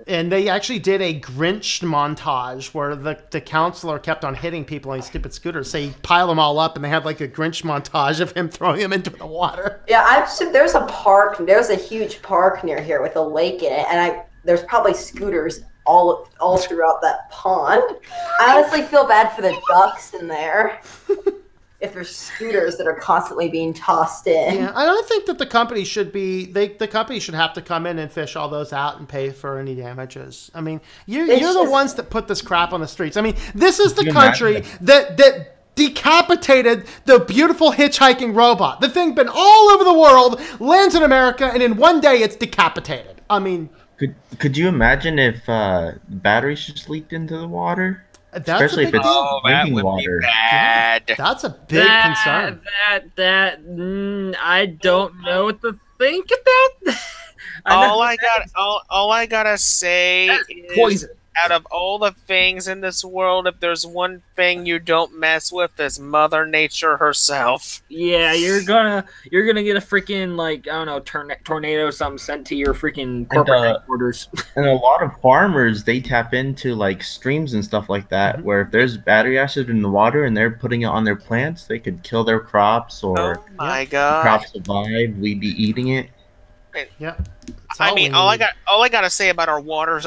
And they actually did a Grinch montage where the counselor kept on hitting people on these stupid scooters. So you pile them all up, and they had a Grinch montage of him throwing them into the water. Yeah, there's a huge park near here with a lake in it, and there's probably scooters all throughout that pond. I honestly feel bad for the ducks in there. If there's scooters that are constantly being tossed in. Yeah, I don't think that the company should be. The company should have to come in and fish all those out and pay for any damages. I mean, you're the ones that put this crap on the streets. I mean, this is the country that decapitated the beautiful hitchhiking robot. The thing been all over the world, lands in America, and in one day it's decapitated. I mean, could you imagine if batteries just leaked into the water? That's Especially if it's drinking water. Bad. Yeah, that's a big concern. I don't know what to think about that. All I gotta say is, poison. Out of all the things in this world, if there's one thing you don't mess with, is Mother Nature herself. Yeah, you're gonna get a freaking, like, I don't know, tornado or something sent to your freaking corporate headquarters. And a lot of farmers, they tap into like streams and stuff like that, where if there's battery acid in the water and they're putting it on their plants, they could kill their crops, or oh my god, crops survive, we'd be eating it. Yeah. I mean, all I gotta say about our water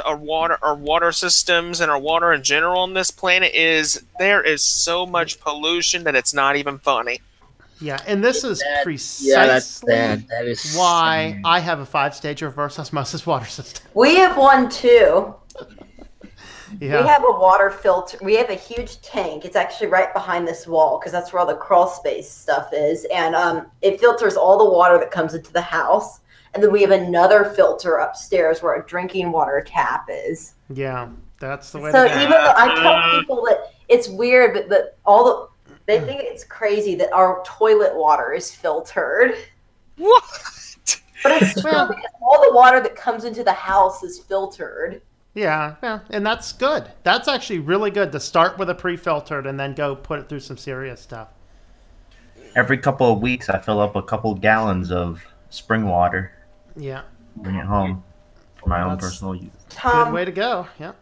systems and our water in general on this planet is there is so much pollution that it's not even funny. Yeah, and this is precisely that is why I have a 5-stage reverse osmosis water system. We have one too. Yeah. We have a water filter. We have a huge tank. It's actually right behind this wall because that's where all the crawl space stuff is, and it filters all the water that comes into the house. And then we have another filter upstairs where a drinking water tap is. Yeah, that's the way. So even though I tell people that it's weird, but they think it's crazy that our toilet water is filtered. What? But it's true because all the water that comes into the house is filtered. Yeah, and that's good. That's actually really good to start with a pre-filtered and then go put it through some serious stuff. Every couple of weeks, I fill up a couple gallons of spring water. Yeah. Bring it home for my own personal use. Good way to go. Yeah.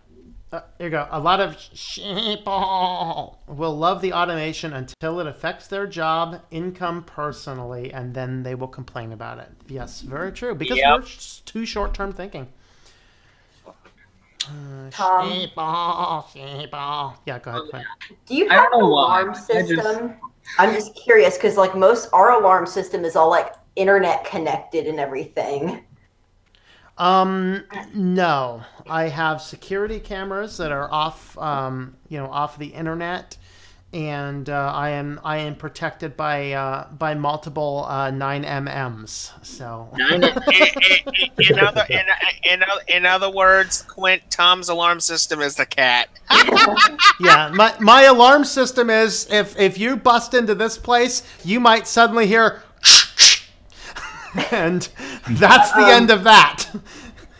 Here you go. A lot of people will love the automation until it affects their job, income personally, and then they will complain about it. Yes, very true. Because we're too short-term thinking. Sheeple. Yeah, go ahead. Quinn. Do you have an alarm system? I'm just curious because, like, our alarm system is all like internet connected and everything. No, I have security cameras that are off, off the internet, and I am protected by multiple 9MMs. So, in other words, Tom's alarm system is the cat. Yeah, my alarm system is if you bust into this place, you might suddenly hear. And that's the end of that.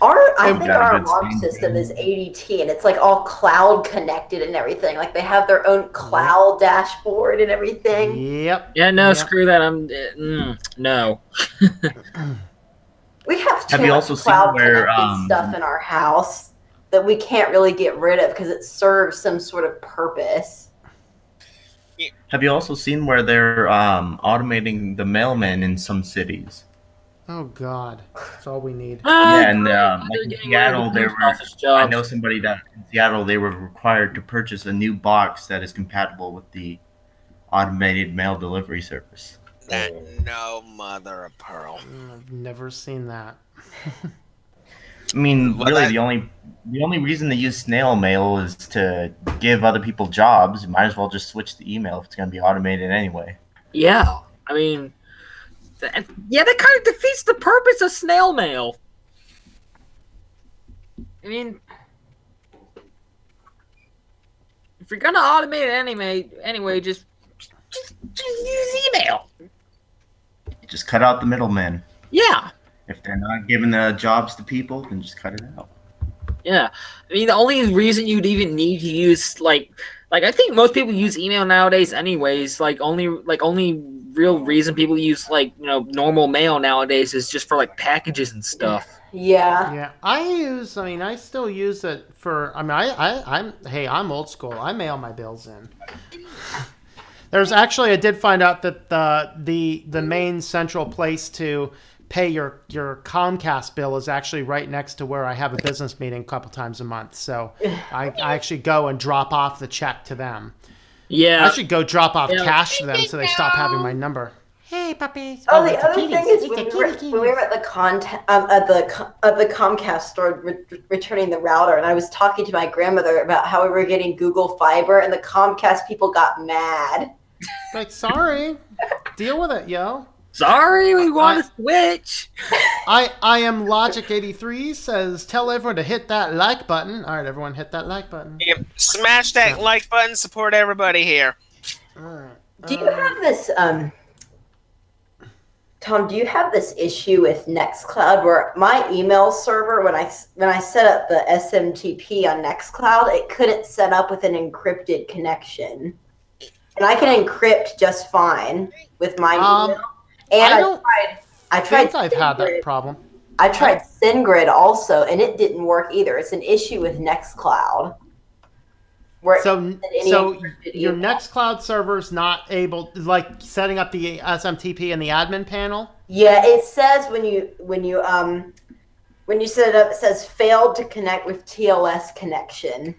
I think our alarm system is ADT, and it's like all cloud connected and everything. Like they have their own cloud dashboard and everything. Yep. Yeah, no, screw that. No. We have too much cloud connected stuff in our house that we can't really get rid of because it serves some sort of purpose. Have you also seen where they're automating the mailmen in some cities? Oh God, that's all we need. Yeah, and like in Seattle, I know somebody that in Seattle they were required to purchase a new box that is compatible with the automated mail delivery service. No mother of pearl. I've never seen that. I mean, really, the only reason they use Snail Mail is to give other people jobs. You might as well just switch to email if it's going to be automated anyway. Yeah, I mean. That kind of defeats the purpose of snail mail. I mean, if you're gonna automate it anyway, just use email. Just cut out the middleman. Yeah. If they're not giving the jobs to people, then just cut it out. Yeah, I mean the only reason you'd even need to use like I think most people use email nowadays anyways. Only real reason people use normal mail nowadays is just for like packages and stuff. Yeah. Yeah, I still use it for. I'm old school. I mail my bills in. There's actually, I did find out that the main central place to pay your Comcast bill is actually right next to where I have a business meeting a couple times a month. So I actually go and drop off the check to them. Yeah. I should go drop off cash to them so they stop having my number. Hey, puppies. Oh, the other thing is when we were at the Comcast store returning the router, and I was talking to my grandmother about how we were getting Google Fiber, and the Comcast people got mad. Like, sorry. Deal with it, yo. Sorry, we want to switch. I am Logic83 says, tell everyone to hit that like button. All right, everyone hit that like button. Yep. Smash that like button. Support everybody here. All right. Do you have this, Tom, do you have this issue with Nextcloud where my email server, when I set up the SMTP on Nextcloud, it couldn't set up with an encrypted connection? And I can encrypt just fine with my email. And I tried I've had that problem. I tried SendGrid also, and it didn't work either. It's an issue with Nextcloud. So your Nextcloud server's not able, like setting up the SMTP in the admin panel? Yeah, it says when you set it up, it says failed to connect with TLS connection.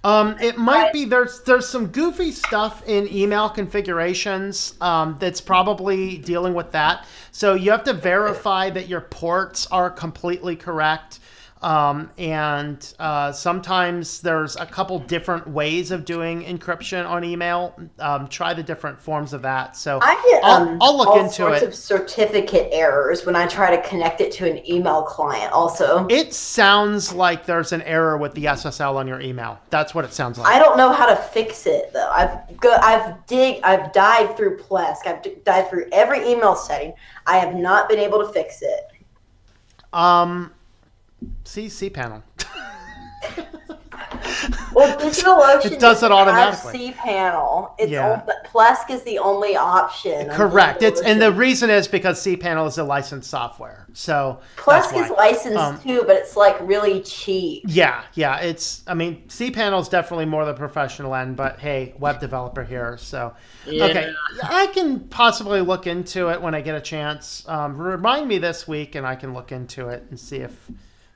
It might be there's some goofy stuff in email configurations that's probably dealing with that. So you have to verify that your ports are completely correct. And sometimes there's a couple different ways of doing encryption on email. Try the different forms of that. So I get I'll look all into sorts it. of certificate errors when I try to connect it to an email client also. It sounds like there's an error with the SSL on your email. That's what it sounds like. I don't know how to fix it though. I've dived through Plesk. I've dived through every email setting. I have not been able to fix it. See cPanel. Well, DigitalOcean it does it automatically. cPanel. Plesk is the only option. Correct. And the reason is because cPanel is a licensed software. So Plesk is licensed too, but it's like really cheap. Yeah. cPanel is definitely more the professional end, but hey, web developer here. So okay, I can possibly look into it when I get a chance. Remind me this week, and I can look into it and see if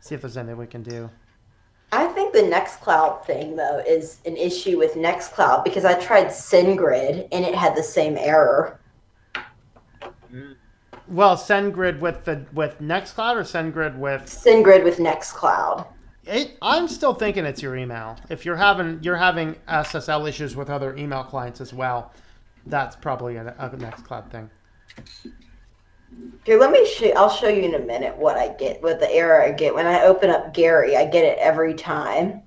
there's anything we can do. I think the Nextcloud thing, though, is an issue with Nextcloud because I tried SendGrid and it had the same error. Well, SendGrid with Nextcloud or SendGrid with... SendGrid with Nextcloud. I'm still thinking it's your email. If you're having SSL issues with other email clients as well, that's probably a Nextcloud thing. Here, let me show. I'll show you in a minute what I get, what the error I get when I open up Gary. I get it every time.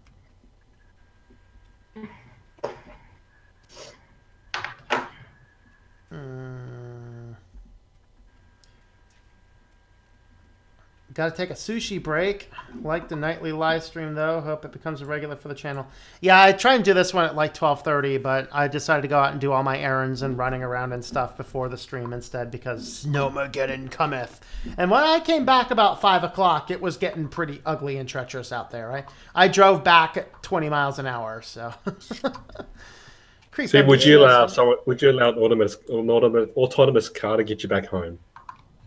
Got to take a sushi break. Like the nightly live stream, though. Hope it becomes a regular for the channel. Yeah, I try and do this one at like 12:30, but I decided to go out and do all my errands and running around and stuff before the stream instead because Snowmageddon cometh. And when I came back about 5 o'clock, it was getting pretty ugly and treacherous out there. I drove back at 20 miles an hour, so... See, would you allow an autonomous car to get you back home?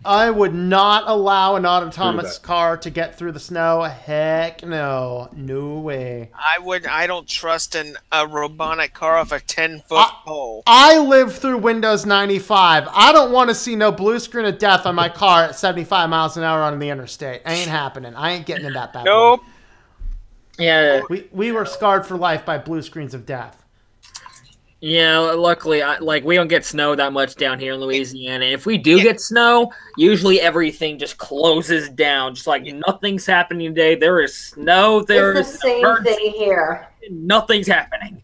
I would not allow an autonomous car to get through the snow. Heck no. No way. I don't trust a robotic car off a 10-foot pole. I live through Windows 95. I don't want to see no blue screen of death on my car at 75 miles an hour on the interstate. Ain't happening. I ain't getting in that bad. Nope. Yeah. We were scarred for life by blue screens of death. Yeah, luckily, we don't get snow that much down here in Louisiana. If we do get snow, usually everything just closes down. Just like nothing's happening today. There is snow. It's the same thing here. Nothing's happening.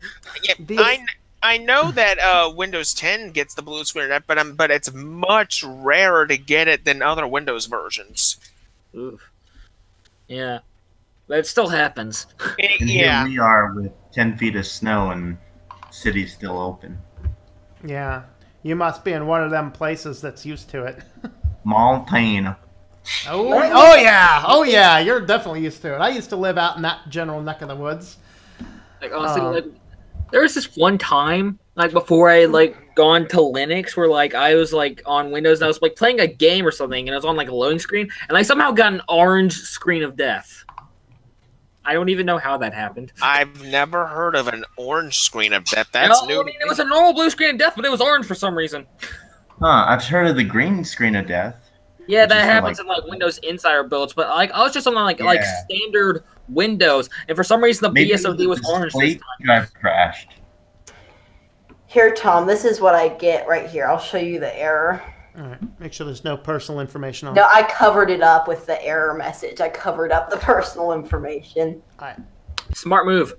Yeah, I know that Windows 10 gets the blue screen, but it's much rarer to get it than other Windows versions. Oof. Yeah, but it still happens. And here we are with 10 feet of snow and city's still open. Yeah, you must be in one of them places that's used to it. Montana. Oh yeah, you're definitely used to it. I used to live out in that general neck of the woods. Like honestly, there was this one time, before I gone to Linux where like I was like on Windows and I was like playing a game or something and it was on like a loading screen and I somehow got an orange screen of death. I don't even know how that happened. I've never heard of an orange screen of death. That's new. I mean, it was a normal blue screen of death, but it was orange for some reason. I've heard of the green screen of death. Yeah, that happens in like Windows Insider builds, but like I was just on like standard Windows, and for some reason the BSOD was orange. Bleak drive crashed. Here, Tom, this is what I get right here. I'll show you the error. All right. Make sure there's no personal information on it. No, I covered it up with the error message. I covered up the personal information. All right. Smart move.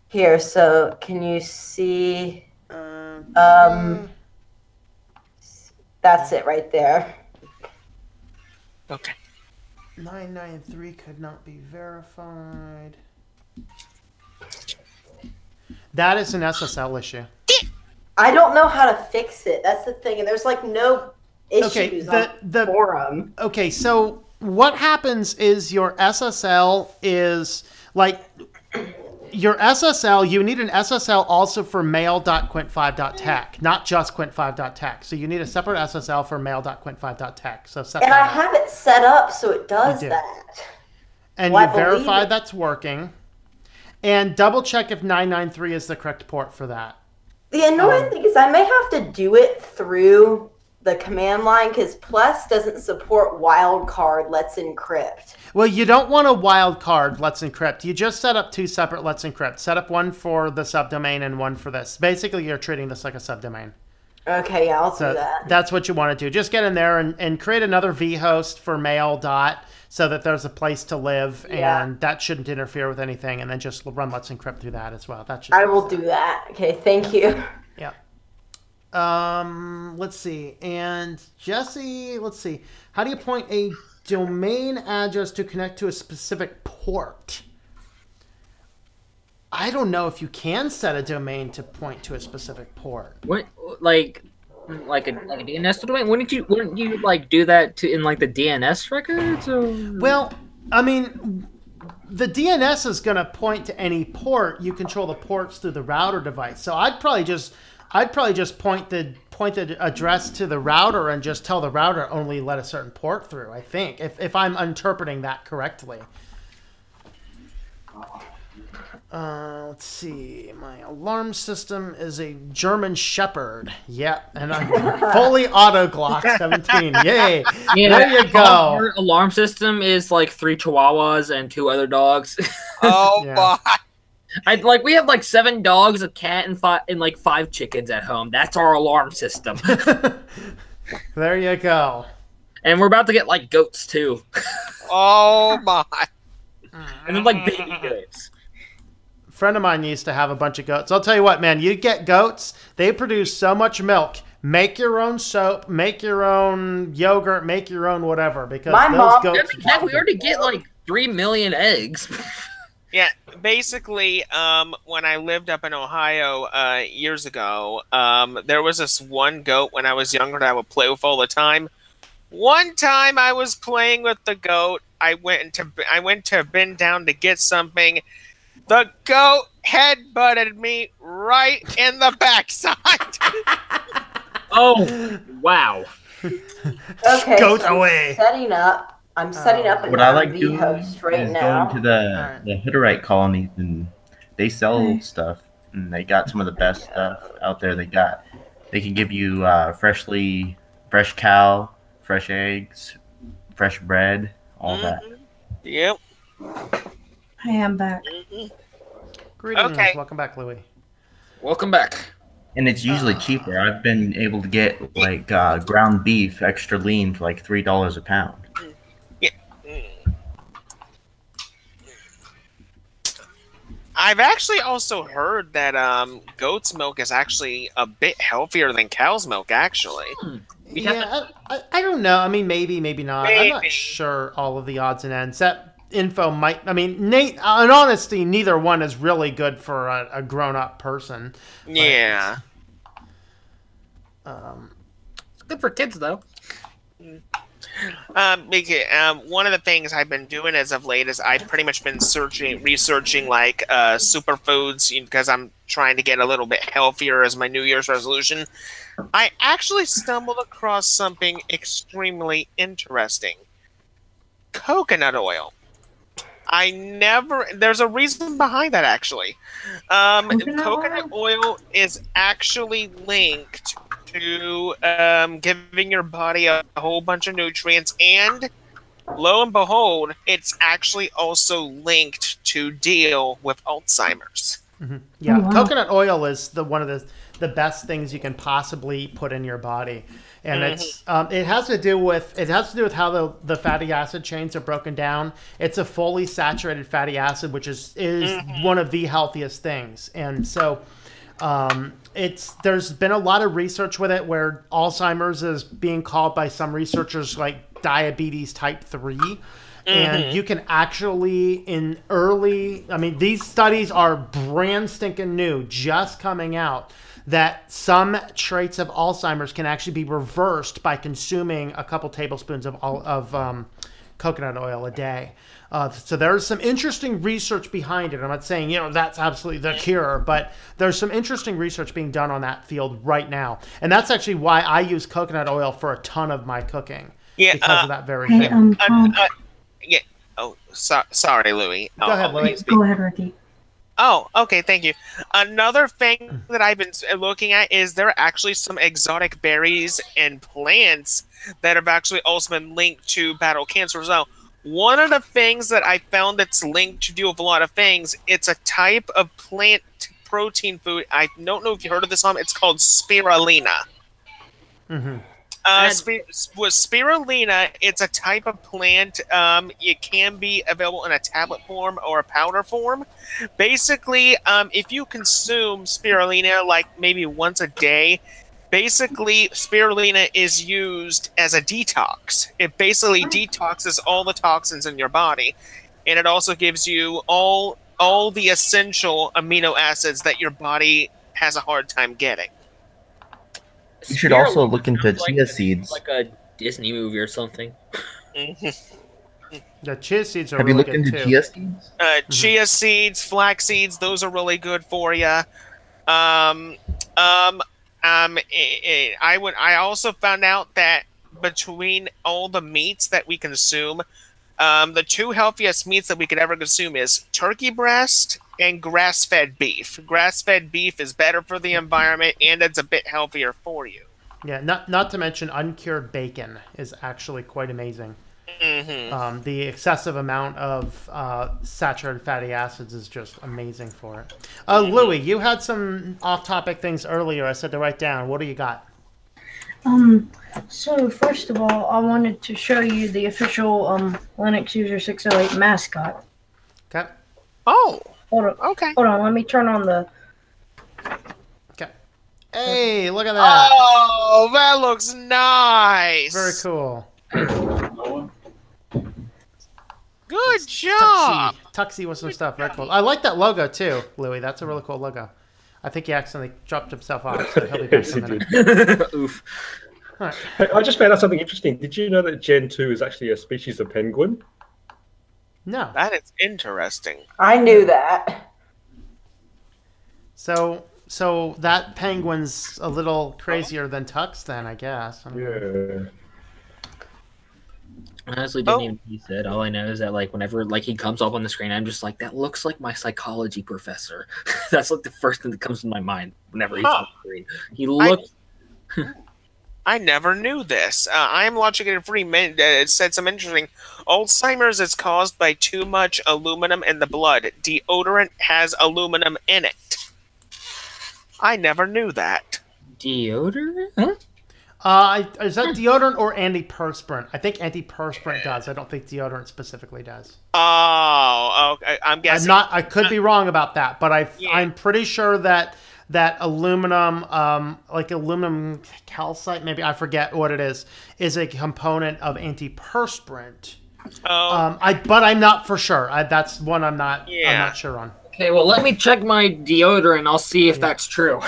Here, so can you see? That's it right there. Okay. 993 could not be verified. That is an SSL issue. I don't know how to fix it. That's the thing. And there's like no issues on the forum. Okay, so what happens is your SSL is like your SSL, you need an SSL also for mail.quint5.tech, not just quint5.tech. So you need a separate SSL for mail.quint5.tech. So set and I have it set up so it does that. And you verify that's working. And double check if 993 is the correct port for that. The annoying thing is I may have to do it through the command line because Plus doesn't support wildcard Let's Encrypt. Well, you don't want a wildcard Let's Encrypt. You just set up two separate Let's Encrypt. Set up one for the subdomain and one for this. Basically, you're treating this like a subdomain. Okay, yeah, I'll do that. That's what you want to do. Just get in there and create another vhost for mail dot so that there's a place to live, and that shouldn't interfere with anything, and then just run Let's Encrypt through that as well. That should I will do that. Okay, thank you. Yeah. Let's see. And Jesse, let's see. How do you point a domain address to connect to a specific port? I don't know if you can set a domain to point to a specific port. What, like a DNS domain? Wouldn't you like do that in like the DNS records? Or? Well, I mean, the DNS is going to point to any port. You control the ports through the router device. So I'd probably just point the address to the router and just tell the router only let a certain port through. I think if I'm interpreting that correctly. Let's see. My alarm system is a German Shepherd. Yep, and I'm fully auto Glock 17. Yay! Yeah, there you go. Our alarm system is like 3 Chihuahuas and 2 other dogs. Oh my! We have like 7 dogs, a cat, and 5 chickens at home. That's our alarm system. There you go. And we're about to get like goats too. Oh my! And then like baby goats. Friend of mine used to have a bunch of goats. I'll tell you what, man, you get goats, they produce so much milk. Make your own soap, make your own yogurt, make your own whatever, because those goats... We already get like 3 million eggs. Yeah, basically, when I lived up in Ohio years ago, there was this one goat when I was younger that I would play with all the time. One time I was playing with the goat. I went to bend down to get something. The goat headbutted me right in the backside. Oh, wow. Okay, goat away. I'm setting up what I like doing vhost right is now. going to the Hutterite colonies, and they sell stuff, and they got some of the best stuff out there. They can give you fresh cow, fresh eggs, fresh bread, all that. Yep. Hey, I'm back. Greetings. Okay. Welcome back, Louie. Welcome back. And it's usually cheaper. I've been able to get like ground beef extra lean for like $3 a pound. Yeah. I've actually also heard that goat's milk is actually a bit healthier than cow's milk, actually. Yeah, I don't know. I mean, maybe not. I'm not sure all of the odds and ends. That info might... I mean, in honesty, neither one is really good for a grown-up person. Yeah. It's good for kids, though. One of the things I've been doing as of late is I've pretty much been researching like superfoods because I'm trying to get a little bit healthier as my New Year's resolution. I actually stumbled across something extremely interesting. Coconut oil. There's a reason behind that, actually. Coconut oil is actually linked to giving your body a whole bunch of nutrients, and lo and behold, it's actually also linked to deal with Alzheimer's. Mm-hmm. Yeah, coconut oil is one of the best things you can possibly put in your body, and it has to do with how the fatty acid chains are broken down. It's a fully saturated fatty acid, which is one of the healthiest things, and so there's been a lot of research with it where Alzheimer's is being called by some researchers like diabetes type 3. And you can actually these studies are brand stinking new, just coming out, that some traits of Alzheimer's can actually be reversed by consuming a couple tablespoons of coconut oil a day. So there's some interesting research behind it. I'm not saying, that's absolutely the cure, but there's some interesting research being done on that field right now. And that's actually why I use coconut oil for a ton of my cooking. Yeah, because of that very thing. Yeah. Oh, sorry, Louie. Go ahead, Louie. Go ahead, Ricky. Oh, okay, thank you. Another thing that I've been looking at is there are actually some exotic berries and plants that have actually also been linked to battle cancer as well. One of the things that I found that's linked to deal with a lot of things, it's a type of plant protein food. I don't know if you heard of this one. It's called spirulina. With spirulina, it's a type of plant. It can be available in a tablet form or a powder form. Basically, if you consume spirulina like maybe once a day, basically spirulina is used as a detox. It basically detoxes all the toxins in your body, and it also gives you all the essential amino acids that your body has a hard time getting. You should also look into chia seeds. Like a Disney movie or something. The chia seeds are Have really you looked good into too. chia seeds? Chia seeds, flax seeds, those are really good for you. I also found out that between all the meats that we consume, the two healthiest meats that we could ever consume is turkey breast and grass-fed beef. Grass-fed beef is better for the environment, and it's a bit healthier for you. Yeah, not to mention uncured bacon is actually quite amazing. The excessive amount of saturated fatty acids is just amazing for it. Louie, you had some off-topic things earlier I said to write down. What do you got? So first of all, I wanted to show you the official Linux User 608 mascot. Okay. Oh. Hold on. Okay. Hold on. Let me turn on the. Okay. Hey, look at that. Oh, that looks nice. Very cool. Good job. Tuxie with some stuff. Very cool. I like that logo too, Louie. That's a really cool logo. I think he accidentally dropped himself off, so he'll be back in a minute. Oof. All right. Hey, I just found out something interesting. Did you know that Gen 2 is actually a species of penguin? No. That is interesting. I knew that. So that penguin's a little crazier than Tux then, I guess. Yeah. I honestly didn't even he said. All I know is that whenever he comes up on the screen, I'm just like, that looks like my psychology professor. That's the first thing that comes to my mind whenever he's on the screen. He looks. I never knew this. I am watching it in free minute. It said some interesting. Alzheimer's is caused by too much aluminum in the blood. Deodorant has aluminum in it. I never knew that. Deodorant? Huh? Is that deodorant or antiperspirant? I think antiperspirant does. I don't think deodorant specifically does. Oh, okay. I'm guessing. I could be wrong about that, but I'm pretty sure that aluminum, like aluminum calcite, maybe I forget what it is a component of antiperspirant. Oh. But I'm not for sure. That's one I'm not sure on. Okay, well, let me check my deodorant. I'll see if that's true.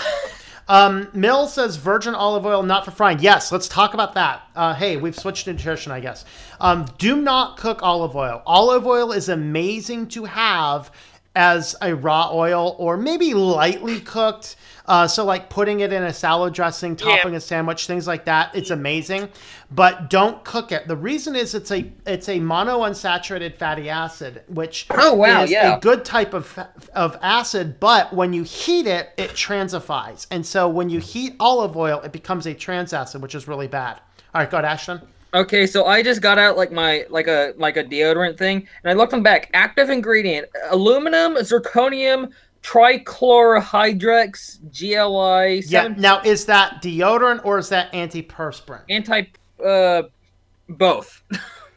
Mill says virgin olive oil, not for frying. Yes, let's talk about that. Hey, we've switched to nutrition, I guess. Do not cook olive oil. Olive oil is amazing to have as a raw oil or maybe lightly cooked. So like putting it in a salad dressing, topping a sandwich, things like that. It's amazing, but don't cook it. The reason is it's a monounsaturated fatty acid, which is a good type of acid, but when you heat it, it transifies. And so when you heat olive oil, it becomes a trans acid, which is really bad. All right, go ahead, Ashton. Okay, so I just got out like a deodorant thing, and I looked them back. Active ingredient: aluminum, zirconium, trichlorohydrex, GLI. Yeah. Now, is that deodorant or is that antiperspirant? Both.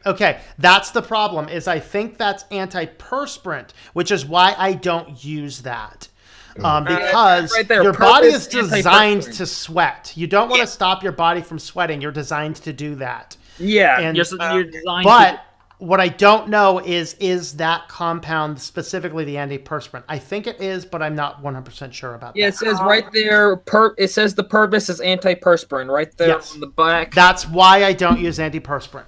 Okay, that's the problem. Is I think that's antiperspirant, which is why I don't use that. Because your body is designed to sweat. You don't want to stop your body from sweating. You're designed to do that. Yeah, and, you're designed but what I don't know is that compound specifically the antiperspirant. I think it is, but I'm not 100% sure about that. Yeah, it says right there, it says the purpose is antiperspirant right there on the back. That's why I don't use antiperspirant.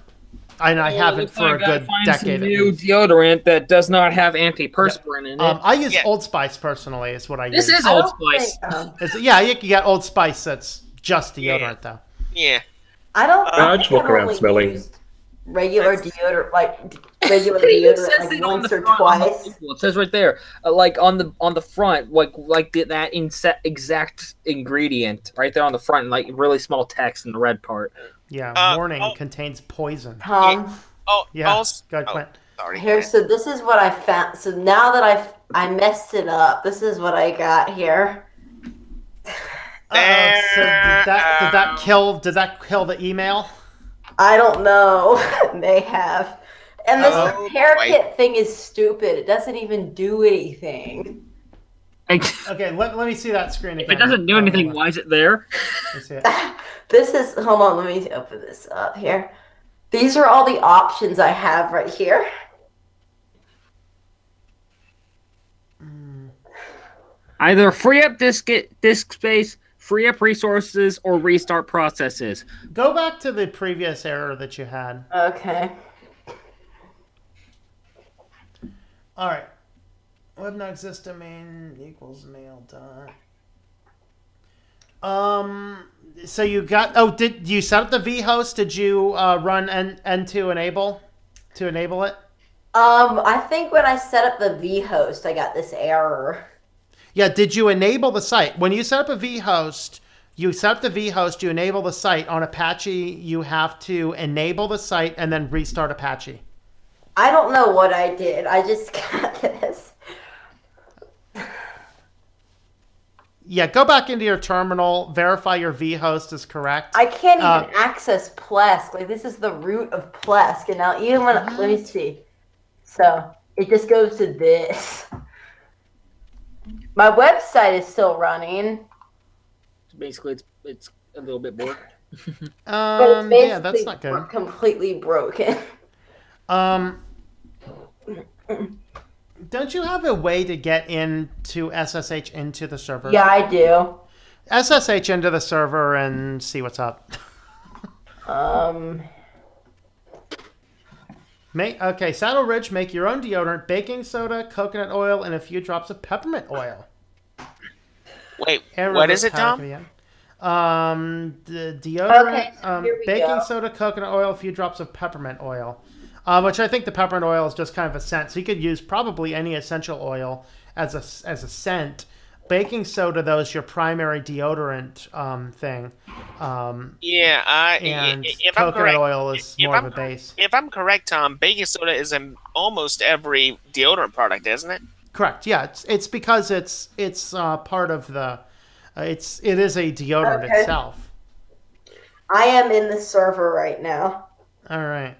And I haven't for a good decade. New deodorant that does not have antiperspirant in it. I use Old Spice personally. Is what I use. This is Old Spice. You can get Old Spice that's just deodorant though. Yeah. I don't. I just walk around smelling regular deodorant, like once or twice. It says right there, like on the front, like that exact ingredient right there on the front, like really small text in the red part. Yeah, warning contains poison. Tom. Go ahead, Clint. Sorry. Here, so this is what I found. So now that I messed it up, this is what I got here. So did that kill the email? I don't know. They have. And this repair kit thing is stupid. It doesn't even do anything. Okay, let me see that screen again. If it doesn't do anything, why is it there? Let me see it. This is, hold on, let me open this up here. These are all the options I have right here. Either free up disk space, free up resources, or restart processes. Go back to the previous error that you had. Okay. All right. Web not exist domain equals mail dot. So you got. Did you set up the vhost? Did you run n to enable it? I think when I set up the vhost, I got this error. Yeah, did you enable the site? When you set up a vhost, you set up the vhost, you enable the site. On Apache, you have to enable the site and then restart Apache. I don't know what I did. I just got this. Yeah, go back into your terminal, verify your vhost is correct. I can't even access Plesk. Like, this is the root of Plesk. And now even when, let me see. So, it just goes to this. My website is still running. Basically, it's a little bit bored. But it's yeah, that's not good. Completely broken. Don't you have a way to get into SSH into the server? Yeah, I do. SSH into the server and see what's up. Okay, Saddle Ridge, make your own deodorant, baking soda, coconut oil, and a few drops of peppermint oil. Wait, what is it, Tom? The deodorant, here we baking go. soda, coconut oil, a few drops of peppermint oil. Which I think the peppermint oil is just kind of a scent. So you could use probably any essential oil as a scent. Baking soda, though, is your primary deodorant thing. And if coconut oil is more of a base. If I'm correct, Tom, baking soda is in almost every deodorant product, isn't it? Correct. Yeah, it's because it's part of the. It is a deodorant itself. I am in the server right now. All right.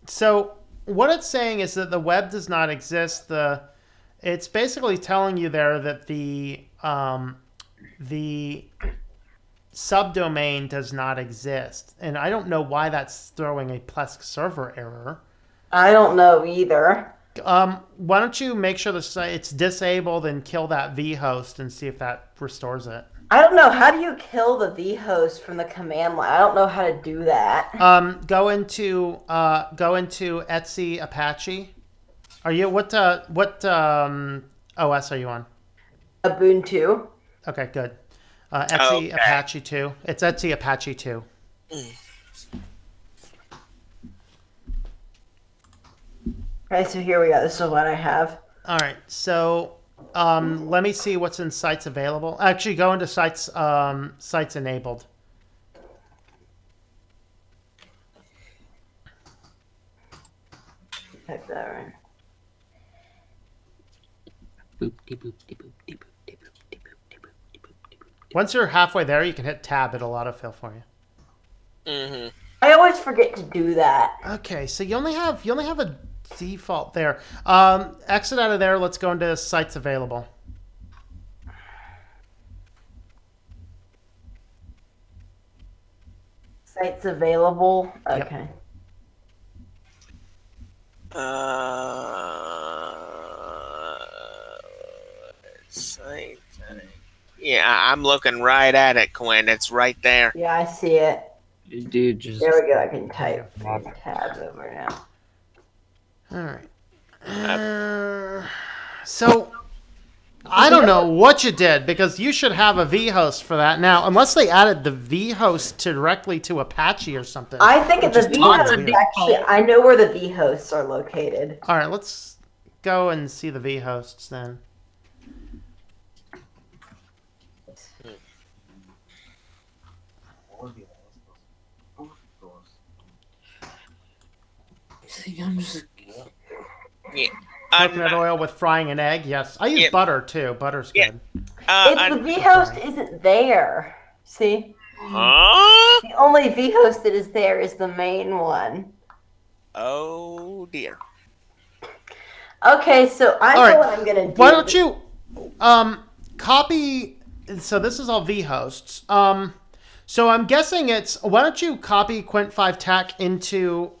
So what it's saying is that the web does not exist. It's basically telling you there that the subdomain does not exist, and I don't know why that's throwing a Plesk server error. I don't know either. Why don't you make sure the site it's disabled and kill that vhost and see if that restores it? I don't know. How do you kill the vhost from the command line? I don't know how to do that. Go into Etsy Apache. Are you what OS are you on? Ubuntu. Okay, good. Etsy Apache 2. It's Etsy Apache 2. Okay, so here we go. This is what I have. All right, so let me see what's in sites available. Actually, go into sites sites enabled. Type that right. Once you're halfway there, you can hit tab. It'll autofill for you. I always forget to do that. Okay, so you only have a default there. Exit out of there. Let's go into sites available. Sites available. Okay. Yep. Site. Yeah, I'm looking right at it, Quinn. It's right there. Yeah, I see it. Dude, just There we go. I can type tab over now. All right. So I don't know what you did because you should have a vhost for that now, unless they added the vhost directly to Apache or something. I think the vhost actually. I know where the vhosts are located. All right, let's go and see the vhosts then. See, I'm just. Yeah. Coconut oil with frying an egg. Yes, I use butter too. Butter's good. It's the vhost isn't there. See, the only vhost that is there is the main one. Oh dear. Okay, so I know what I'm gonna do. Why don't you copy? So this is all vhosts. So I'm guessing it's. Why don't you copy Quint5Tech into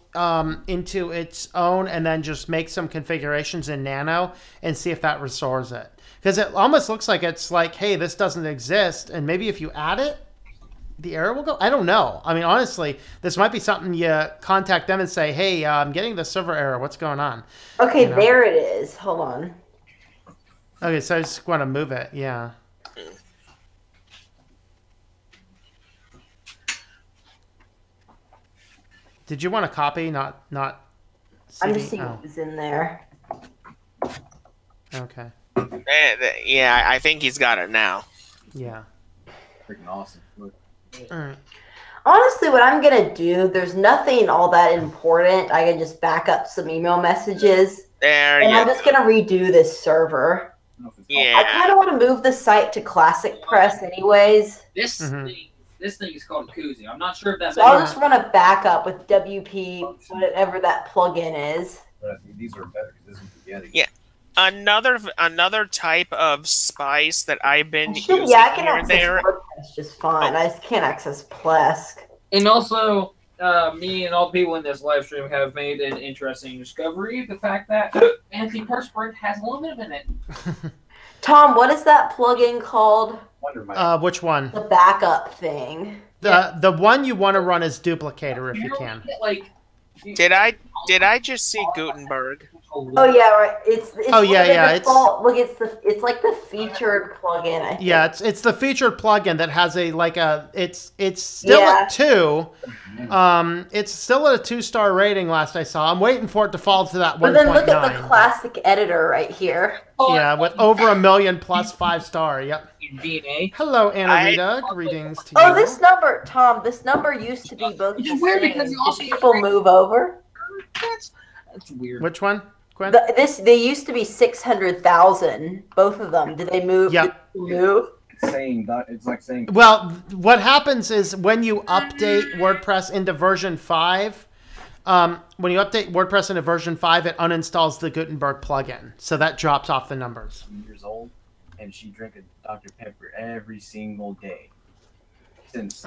its own and then just make some configurations in Nano and see if that restores it. Because it almost looks like it's like, hey, this doesn't exist, and maybe if you add it, the error will go. I don't know. I mean, honestly, this might be something you contact them and say, hey, I'm getting the server error. What's going on? Okay, there it is. Hold on. Okay, so I just want to move it. Yeah. Did you want to copy, not CD? I'm just seeing what's in there. Okay. Yeah, I think he's got it now. Yeah. Freaking awesome. Look. All right. Honestly, what I'm gonna do, there's nothing all that important. I can just back up some email messages. And I'm just gonna redo this server. Yeah. I kind of want to move the site to Classic Press anyways. This thing is called Koozie. I'm not sure if that's. So I'll just run a backup with WP, whatever that plugin is. But I think these are better because this is spaghetti. Yeah. Another type of spice that I've been using I can here and access there. WordPress just fine. I just can't access Plesk. And also, me and all the people in this live stream have made an interesting discovery: the fact that antiperspirant has aluminum in it. Tom, what is that plugin called? Which one? The backup thing. The one you want to run is Duplicator if you can. Did I just see Gutenberg? Oh yeah, right. It's yeah. Default, look, it's like the featured plugin. I think. Yeah, it's the featured plugin that has it's still at 2. It's still at a 2-star rating last I saw. I'm waiting for it to fall to that 1.9. But then look at the classic editor right here. Yeah, with over 1 million plus 5-star. Yep. DNA. Hello, Anna Rita. Greetings to you. Oh, this number, Tom. This number used to be both. It's weird because you also Did people move over. That's weird. Which one? They used to be 600,000. Both of them. Did they move? Yeah. Did they move? It's like saying. Well, what happens is when you update WordPress into version 5, when you update WordPress into version 5, it uninstalls the Gutenberg plugin, so that drops off the numbers. Years old, and she drank a Dr. Pepper every single day since.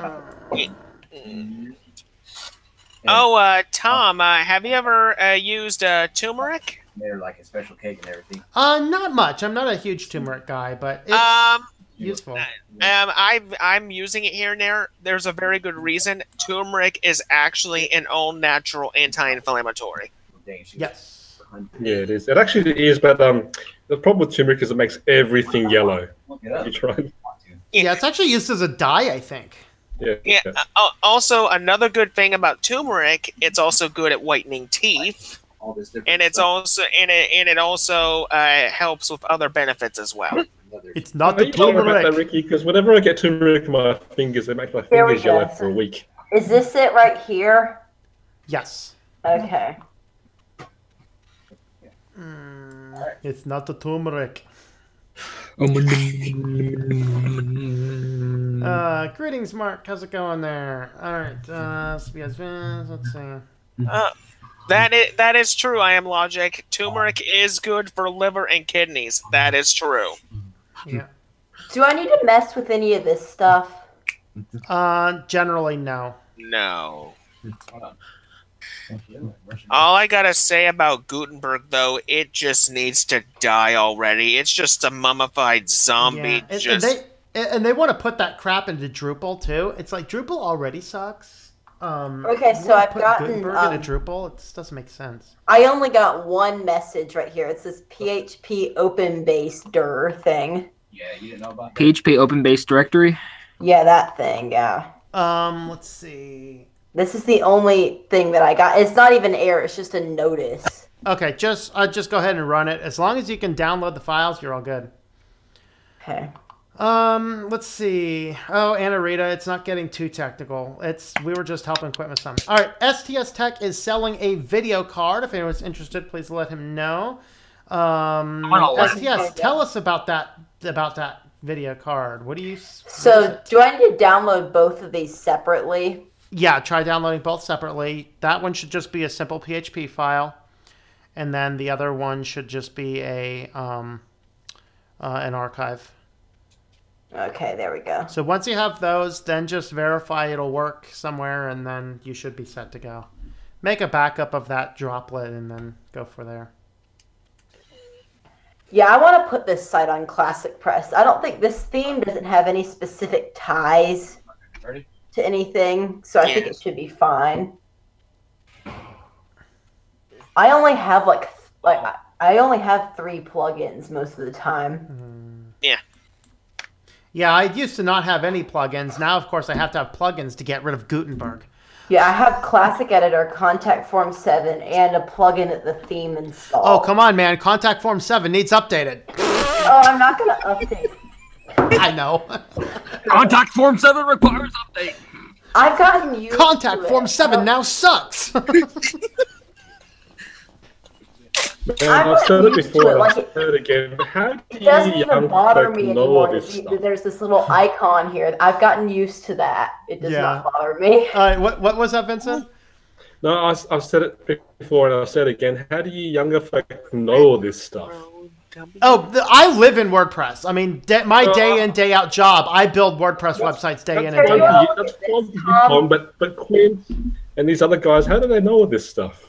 Oh, Tom, have you ever used turmeric? They're like a special cake and everything. Not much. I'm not a huge turmeric guy, but it's useful. I'm using it here and there. There's a very good reason. Turmeric is actually an all-natural anti-inflammatory. Yes. Yeah, it is. It actually is, but the problem with turmeric is it makes everything yellow. You try. Yeah, it's actually used as a dye, I think. Yeah. Also, another good thing about turmeric, it's also good at whitening teeth, and it also helps with other benefits as well. It's not the turmeric, that, Ricky, because whenever I get turmeric in my fingers, it makes my fingers yellow for a week. Is this it right here? Yes. Okay. It's not the turmeric. Greetings, Mark. How's it going there? All right. Let's see. That is true. I am Logic. Turmeric is good for liver and kidneys. That is true. Yeah. Do I need to mess with any of this stuff? Generally, no. No. All I gotta say about Gutenberg, though, it just needs to die already. It's just a mummified zombie. Yeah. And they want to put that crap into Drupal too. It's like Drupal already sucks. Okay, so I've gotten Gutenberg into Drupal. It just doesn't make sense. I only got one message right here. It's this PHP open base dir thing. Yeah, you didn't know about that? PHP open base directory. Yeah, that thing. Yeah. Let's see. This is the only thing that I got. It's not even error. It's just a notice. Okay, just go ahead and run it. As long as you can download the files, you're all good. Okay. Let's see. Oh, Anna Rita, it's not getting too technical. We were just helping quit with something. All right, STS Tech is selling a video card. If anyone's interested, please let him know. STS, tell us about that video card. What do you? So, do I need to download both of these separately? Yeah, try downloading both separately. That one should just be a simple PHP file, and then the other one should just be an archive. Okay, there we go. So once you have those, then just verify it'll work somewhere, and then you should be set to go. Make a backup of that droplet, and then go for there. Yeah, I want to put this site on Classic Press. I don't think this theme doesn't have any specific ties to anything, so I think it should be fine. I only have I only have 3 plugins most of the time. Yeah. Yeah, I used to not have any plugins. Now, of course, I have to have plugins to get rid of Gutenberg. Yeah, I have Classic Editor, Contact Form 7, and a plugin at the theme installed. Oh, come on, man. Contact Form 7 needs updated. Oh, I'm not going to update. I know. Contact Form 7 requires update. I've gotten used Contact to Form 7 now sucks. I've said it before, and I'll say it again. How do it doesn't even young bother folk me know anymore. this stuff? There's this little icon here. I've gotten used to that. It does not bother me. All right, what was that, Vincent? No, I've said it before, and I'll say it again. How do you younger folk know this stuff? Oh, I live in WordPress. I mean, my day in, day out job. I build WordPress websites day in and day out. That's fine, but Quinn and these other guys, how do they know this stuff?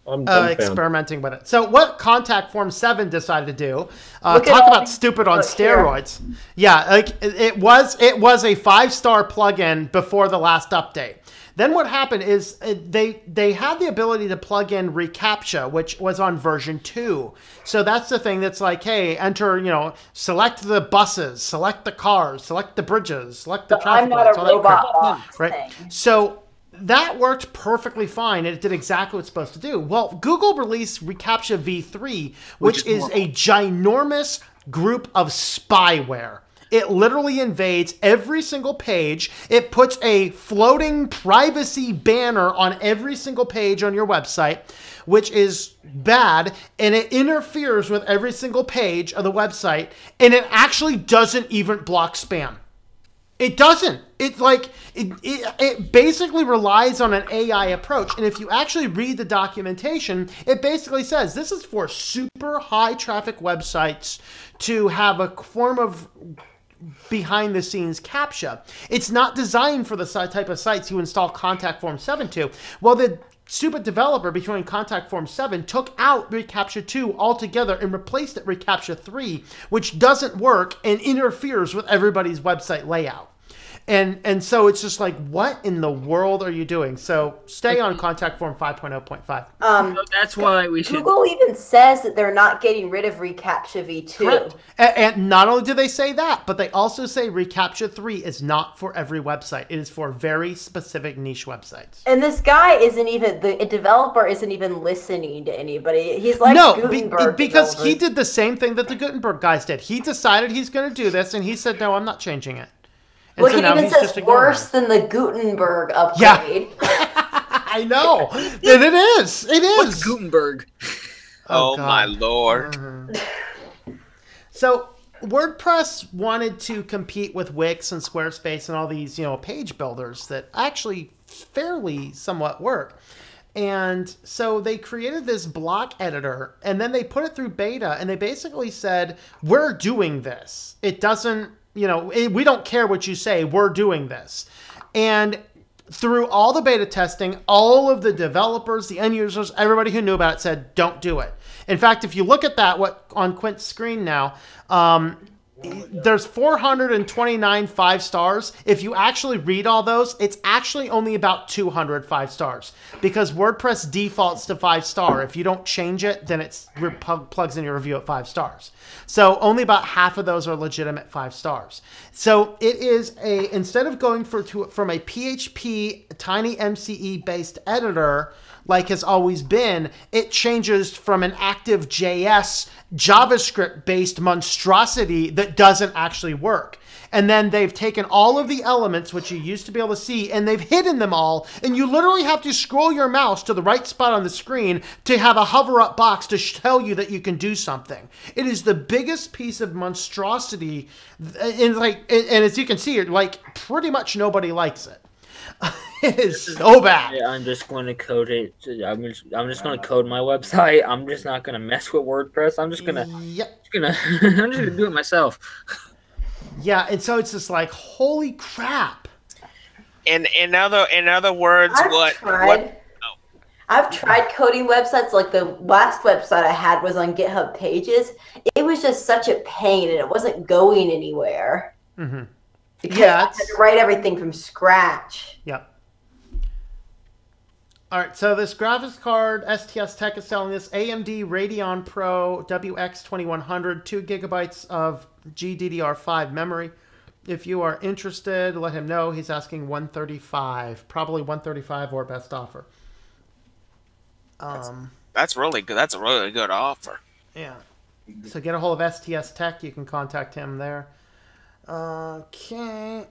I'm experimenting with it. So what Contact Form 7 decided to do, talk about stupid on steroids. Yeah, like it was a 5-star plugin before the last update. Then what happened is they had the ability to plug in reCAPTCHA, which was on version 2. So that's the thing that's like, hey, enter, select the buses, select the cars, select the bridges, select the traffic lights. I'm not a robot box right? So that worked perfectly fine, and it did exactly what it's supposed to do. Well, Google released reCAPTCHA v3, which is a ginormous group of spyware. It literally invades every single page. It puts a floating privacy banner on every single page on your website, which is bad, and it interferes with every single page of the website, and it actually doesn't even block spam. It doesn't. It basically relies on an AI approach. And if you actually read the documentation, it basically says this is for super high traffic websites to have a form of behind the scenes CAPTCHA. It's not designed for the type of sites you install Contact Form 7 to. Well, the stupid developer between Contact Form 7 took out reCAPTCHA 2 altogether and replaced it with reCAPTCHA 3, which doesn't work and interferes with everybody's website layout. And so it's just like, what in the world are you doing? So stay on Contact Form 5.0.5. So that's why we should. Google even says that they're not getting rid of reCAPTCHA v2. Correct. And not only do they say that, but they also say reCAPTCHA 3 is not for every website. It is for very specific niche websites. And this guy isn't even, the developer isn't even listening to anybody. He's like Gutenberg because developers. he did the same thing that the Gutenberg guys did. He decided he's going to do this, and he said, no, I'm not changing it. And Look, so it now even he's says just ignoring worse it. than the Gutenberg upgrade. Yeah. I know. And it is. It is. What's Gutenberg? Oh God. my lord. So WordPress wanted to compete with Wix and Squarespace and all these, page builders that actually fairly somewhat work. And so they created this block editor, and then they put it through beta, and they basically said, we're doing this. It doesn't, we don't care what you say, we're doing this. And through all the beta testing, all of the developers, the end users, everybody who knew about it said, don't do it. In fact, if you look at that, on Quint's screen now, there's 429 5 stars. If you actually read all those, it's actually only about 200 5 stars because WordPress defaults to 5 star. If you don't change it, then it plugs in your review at 5 stars. So only about half of those are legitimate 5 stars. So it is instead of going from a PHP tiny MCE based editor like has always been, it changes from an active JS JavaScript-based monstrosity that doesn't actually work. And then they've taken all of the elements, which you used to be able to see, and they've hidden them all, and you literally have to scroll your mouse to the right spot on the screen to have a hover-up box to tell you that you can do something. It is the biggest piece of monstrosity, and as you can see, pretty much nobody likes it. It is so bad. Yeah, I'm just going to code it. I'm just going to code my website. I'm just not going to mess with WordPress. I'm just going to. Yep. I'm just going to do it myself. Yeah, and so it's just like, holy crap. In other words, I've tried coding websites. Like the last website I had was on GitHub Pages. It was just such a pain, and it wasn't going anywhere. Mm-hmm. Because I had to write everything from scratch. Yep. All right, so this graphics card, STS Tech is selling this AMD Radeon Pro WX 2100, 2 gigabytes of GDDR5 memory. If you are interested, let him know. He's asking $135, probably $135 or best offer. That's really good. That's a really good offer. Yeah. So get a hold of STS Tech. You can contact him there. Okay.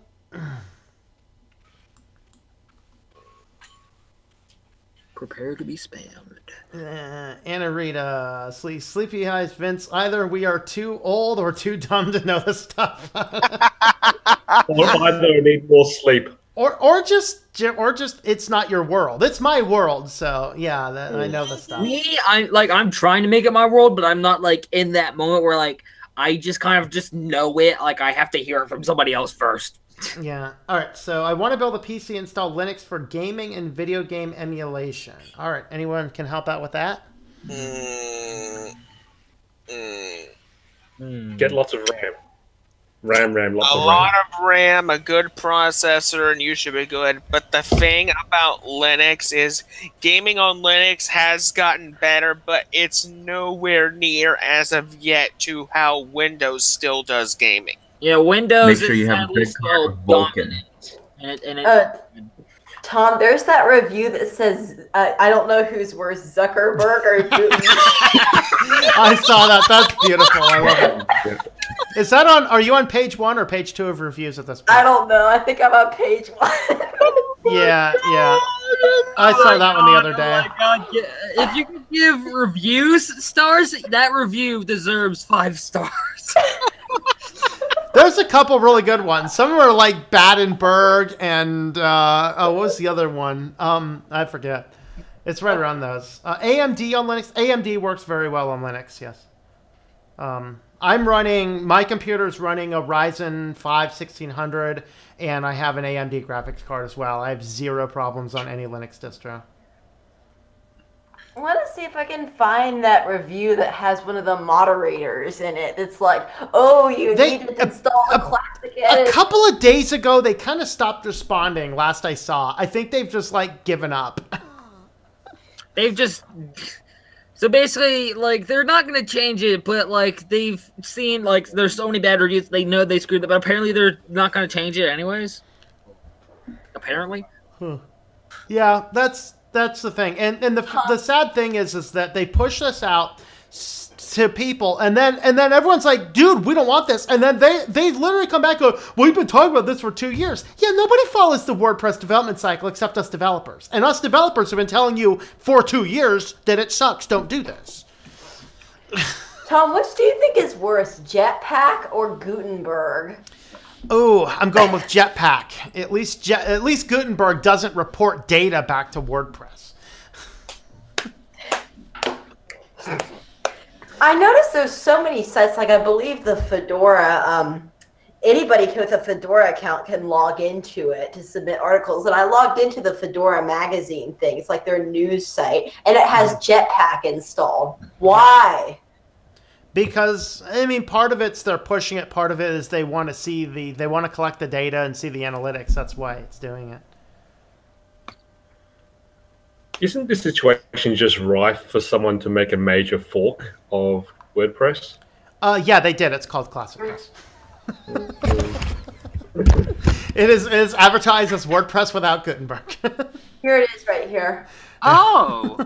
Prepare to be spammed. Anna Rita, Sleepy Eyes, Vince. Either we are too old or too dumb to know this stuff. Or either need more sleep. Or just it's not your world. It's my world. So yeah, I know this stuff. I'm trying to make it my world, but I'm not in that moment where I just kind of just know it. I have to hear it from somebody else first. Yeah. All right. So I want to build a PC, install Linux for gaming and video game emulation. All right. Anyone can help out with that? Get lots of RAM. RAM, lots of RAM. A lot of RAM, a good processor, and you should be good. But the thing about Linux is gaming on Linux has gotten better, but it's nowhere near as of yet to how Windows still does gaming. Yeah, Windows Make sure you have a good card with Vulkan. Tom, there's that review that says, I don't know who's worse, Zuckerberg or Putin. I saw that. That's beautiful. I love it. Is that are you on page 1 or page 2 of reviews at this point? I don't know. I think I'm on page 1. Yeah. I saw that one the other day. Oh my God. If you could give reviews stars, that review deserves 5 stars. There's a couple really good ones. Some are like Badenberg and what was the other one? I forget. It's right around those. AMD on Linux. AMD works very well on Linux. Yes. My computer's running a Ryzen 5 1600, and I have an AMD graphics card as well. I have 0 problems on any Linux distro. I want to see if I can find that review that has one of the moderators in it. It's like, oh, you need to install the classic edit. A couple of days ago, they kind of stopped responding. Last I saw, I think they've just like given up. They've just so basically like they're not gonna change it, but like they've seen like there's so many bad reviews. They know they screwed up, but apparently they're not gonna change it anyways. Apparently. Yeah, that's the thing, and the sad thing is that they push this out to people, and then everyone's like, dude, we don't want this, and then they literally come back and go, well, we've been talking about this for 2 years. Yeah, nobody follows the WordPress development cycle except us developers, and us developers have been telling you for 2 years that it sucks. Don't do this. Tom, which do you think is worse, Jetpack or Gutenberg? Oh, I'm going with Jetpack. At least Gutenberg doesn't report data back to WordPress. I noticed there's so many sites, like I believe the Fedora, anybody with a Fedora account can log into it to submit articles. And I logged into the Fedora magazine thing. It's like their news site, and it has Jetpack installed. Why? Because, I mean, part of it's they're pushing it. Part of it is they want to collect the data and see the analytics. That's why it's doing it. Isn't this situation just rife for someone to make a major fork of WordPress? Yeah, they did. It's called Classic Press. It is advertised as WordPress without Gutenberg. Here it is right here. Oh!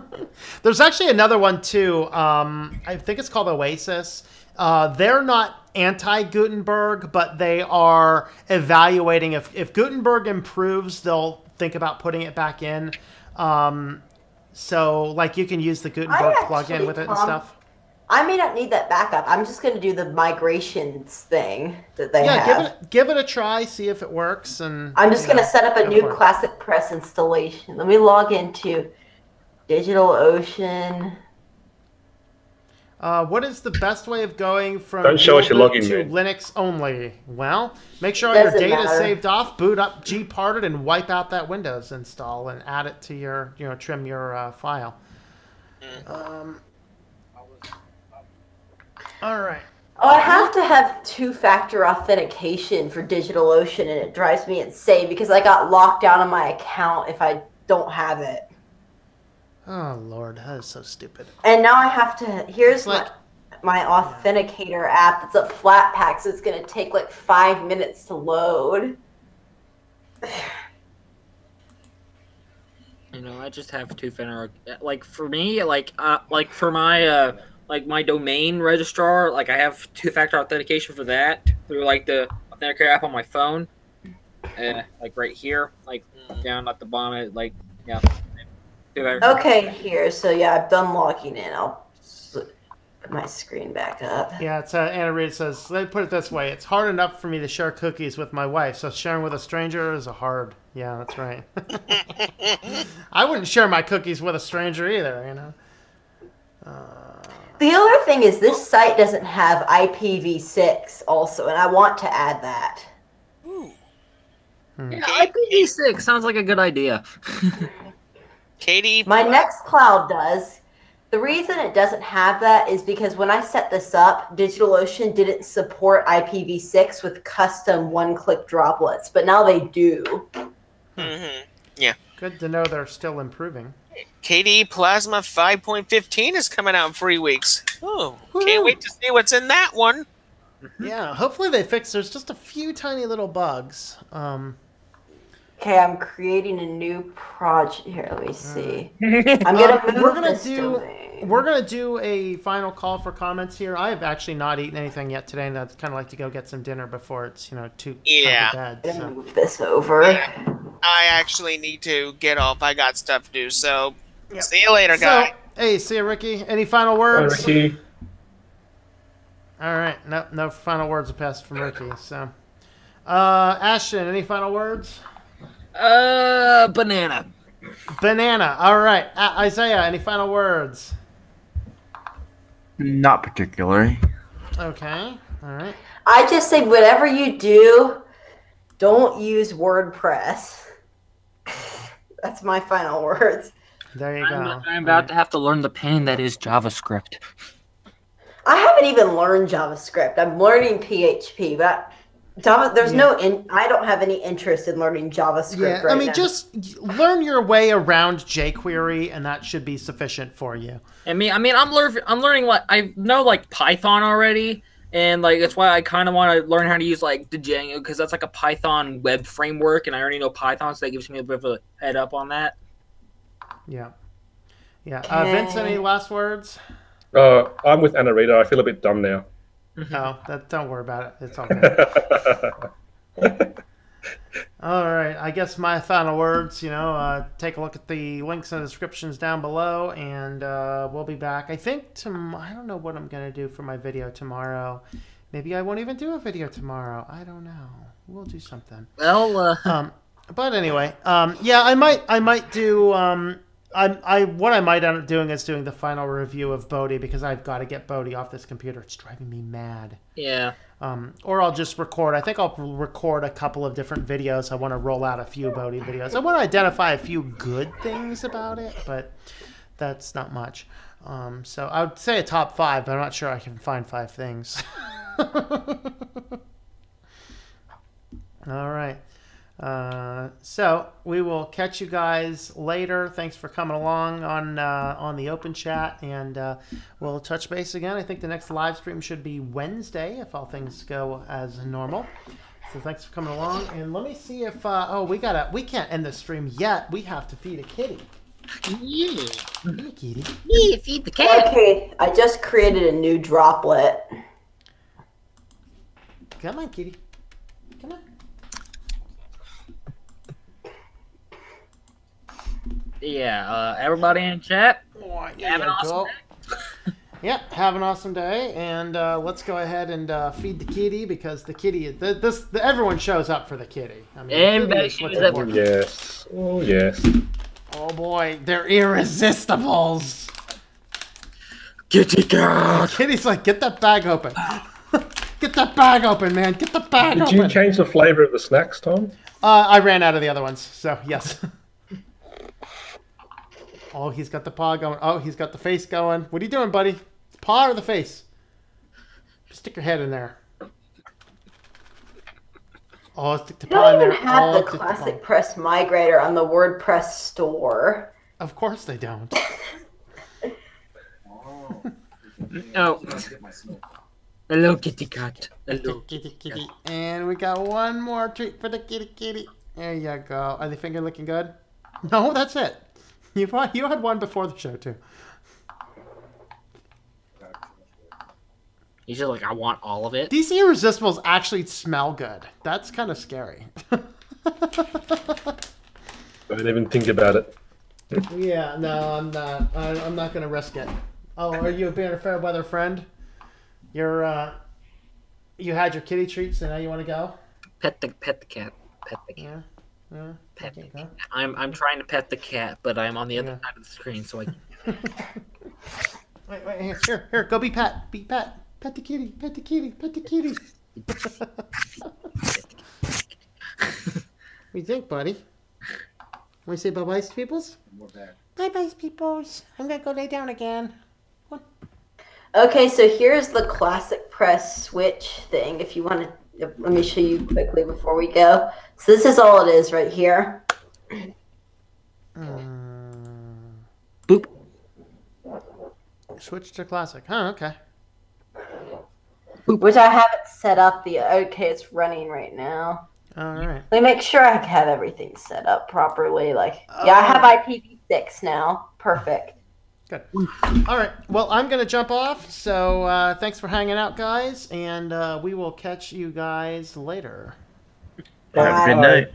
There's actually another one, too. I think it's called Oasis. They're not anti-Gutenberg, but they are evaluating. If Gutenberg improves, they'll think about putting it back in. So, like, you can use the Gutenberg plugin with it and stuff. I may not need that backup. I'm just going to do the migrations thing that they have. Yeah, give it a try, see if it works. And I'm just going to set up a new Classic Press installation. Let me log into DigitalOcean. What is the best way of going from Don't show us your login, to man. Linux only? Well, make sure all your Doesn't data is matter. saved off, boot up gparted, and wipe out that Windows install and add it to your, trim your file. All right. Oh, I have to have two-factor authentication for DigitalOcean, and it drives me insane because I got locked out of my account if I don't have it. Oh, Lord, that is so stupid. And now I have to, here's like- my authenticator app. It's a Flatpak, so it's going to take like 5 minutes to load. I just have two-factor. Like for me, like for my my domain registrar, like I have two-factor authentication for that through like the authenticator app on my phone, like right here, like down at the bottom, like yeah. Okay, here. So yeah, I've done logging in. I'll put my screen back up. Yeah, it's Anna Reed says, let me put it this way. It's hard enough for me to share cookies with my wife, so sharing with a stranger is a hard. Yeah, that's right. I wouldn't share my cookies with a stranger either, The other thing is this site doesn't have IPv6 also, and I want to add that. Yeah, IPv6 sounds like a good idea. Katie, My Nextcloud does. The reason it doesn't have that is because when I set this up, DigitalOcean didn't support IPv6 with custom one-click droplets, but now they do. Yeah. Good to know they're still improving. KDE Plasma 5.15 is coming out in 3 weeks. Oh, can't wait to see what's in that one. Yeah, hopefully they fix. There's just a few tiny little bugs. Okay, I'm creating a new project. Here, let me see. I'm going to move this domain. We're gonna do a final call for comments here. I have actually not eaten anything yet today, and I'd kind of like to go get some dinner before it's too time to bed. I'm going to So. move this over. I actually need to get off. I got stuff to do. So, see you later, guys. So, hey, see you, Ricky. Any final words? Ricky. All right, no final words are passed from Ricky. So, Ashton, any final words? Banana. Banana. All right, Isaiah, any final words? Not particularly. Okay. All right. I just say whatever you do, don't use WordPress. That's my final words. There you go. I'm about to have to learn the pain that is JavaScript. I haven't even learned JavaScript. I'm learning PHP, but there's I don't have any interest in learning JavaScript right now. Just learn your way around jQuery, and that should be sufficient for you. I'm learning like I know like Python already, and like that's why I kind of want to learn how to use like Django, because that's like a Python web framework, and I already know Python, so that gives me a bit of a head up on that. Yeah. Vince, any last words? I'm with Anarita. I feel a bit dumb now. Oh, don't worry about it. It's all good. All right. I guess my final words, take a look at the links and descriptions down below, and we'll be back. I think I don't know what I'm going to do for my video tomorrow. Maybe I won't even do a video tomorrow. I don't know. We'll do something. Well, but anyway, yeah, I might do. What I might end up doing is doing the final review of Bodhi, because I've got to get Bodhi off this computer. It's driving me mad. Yeah. Or I'll just record. I think I'll record a couple of different videos. I want to roll out a few Bodhi videos. I want to identify a few good things about it, but that's not much. So I would say a top 5, but I'm not sure I can find 5 things. All right. So we will catch you guys later. Thanks for coming along on the open chat, and we'll touch base again. I think the next live stream should be Wednesday if all things go as normal. So thanks for coming along, and let me see if we can't end the stream yet. We have to feed a kitty. Yeah. Hey, kitty. Yeah, feed the cat. Okay, I just created a new droplet. Come on, kitty. Come on. Yeah, everybody in chat. Have an awesome day. Yeah, have an awesome day, and let's go ahead and feed the kitty, because the kitty, everyone shows up for the kitty. I mean, everybody shows up. Yes. Oh yes. Oh boy, they're irresistibles. Kitty cat. Kitty's like, get that bag open. Get that bag open, man. Get the bag open. Did you change the flavor of the snacks, Tom? I ran out of the other ones, so yes. Oh, he's got the paw going. Oh, he's got the face going. What are you doing, buddy? Paw or the face? Stick your head in there. Oh, stick the paw in there. They don't even have the Classic Press Migrator on the WordPress store. Of course they don't. Oh. Hello, kitty cat. Hello, kitty. And we got one more treat for the kitty. There you go. Are the finger looking good? No, that's it. You had one before the show, too. He's just like, I want all of it. These irresistibles actually smell good. That's kind of scary. Don't even think about it. Yeah, no, I'm not. I'm not going to risk it. Oh, are you being a fair weather friend? You had your kitty treats, and now you want to go? Pet the cat. Pet the cat. Yeah. Pet the cat. I'm trying to pet the cat, but I'm on the other side of the screen, so I. Wait, here, go be pet. Be pet. Pet the kitty. Pet the kitty. Pet the kitty. What do you think, buddy? Want to say bye-bye, peoples? Bye-bye, peoples. I'm going to go lay down again. Okay, so here's the Classic Press switch thing. If you want to, let me show you quickly before we go. So this is all it is right here. Boop. Switch to Classic. Huh, okay. Which I haven't set up the... Okay, it's running right now. All right. Let me make sure I have everything set up properly. Yeah, I have IPv6 now. Perfect. Good. All right. Well, I'm going to jump off. So thanks for hanging out, guys. And we will catch you guys later. Have a good night.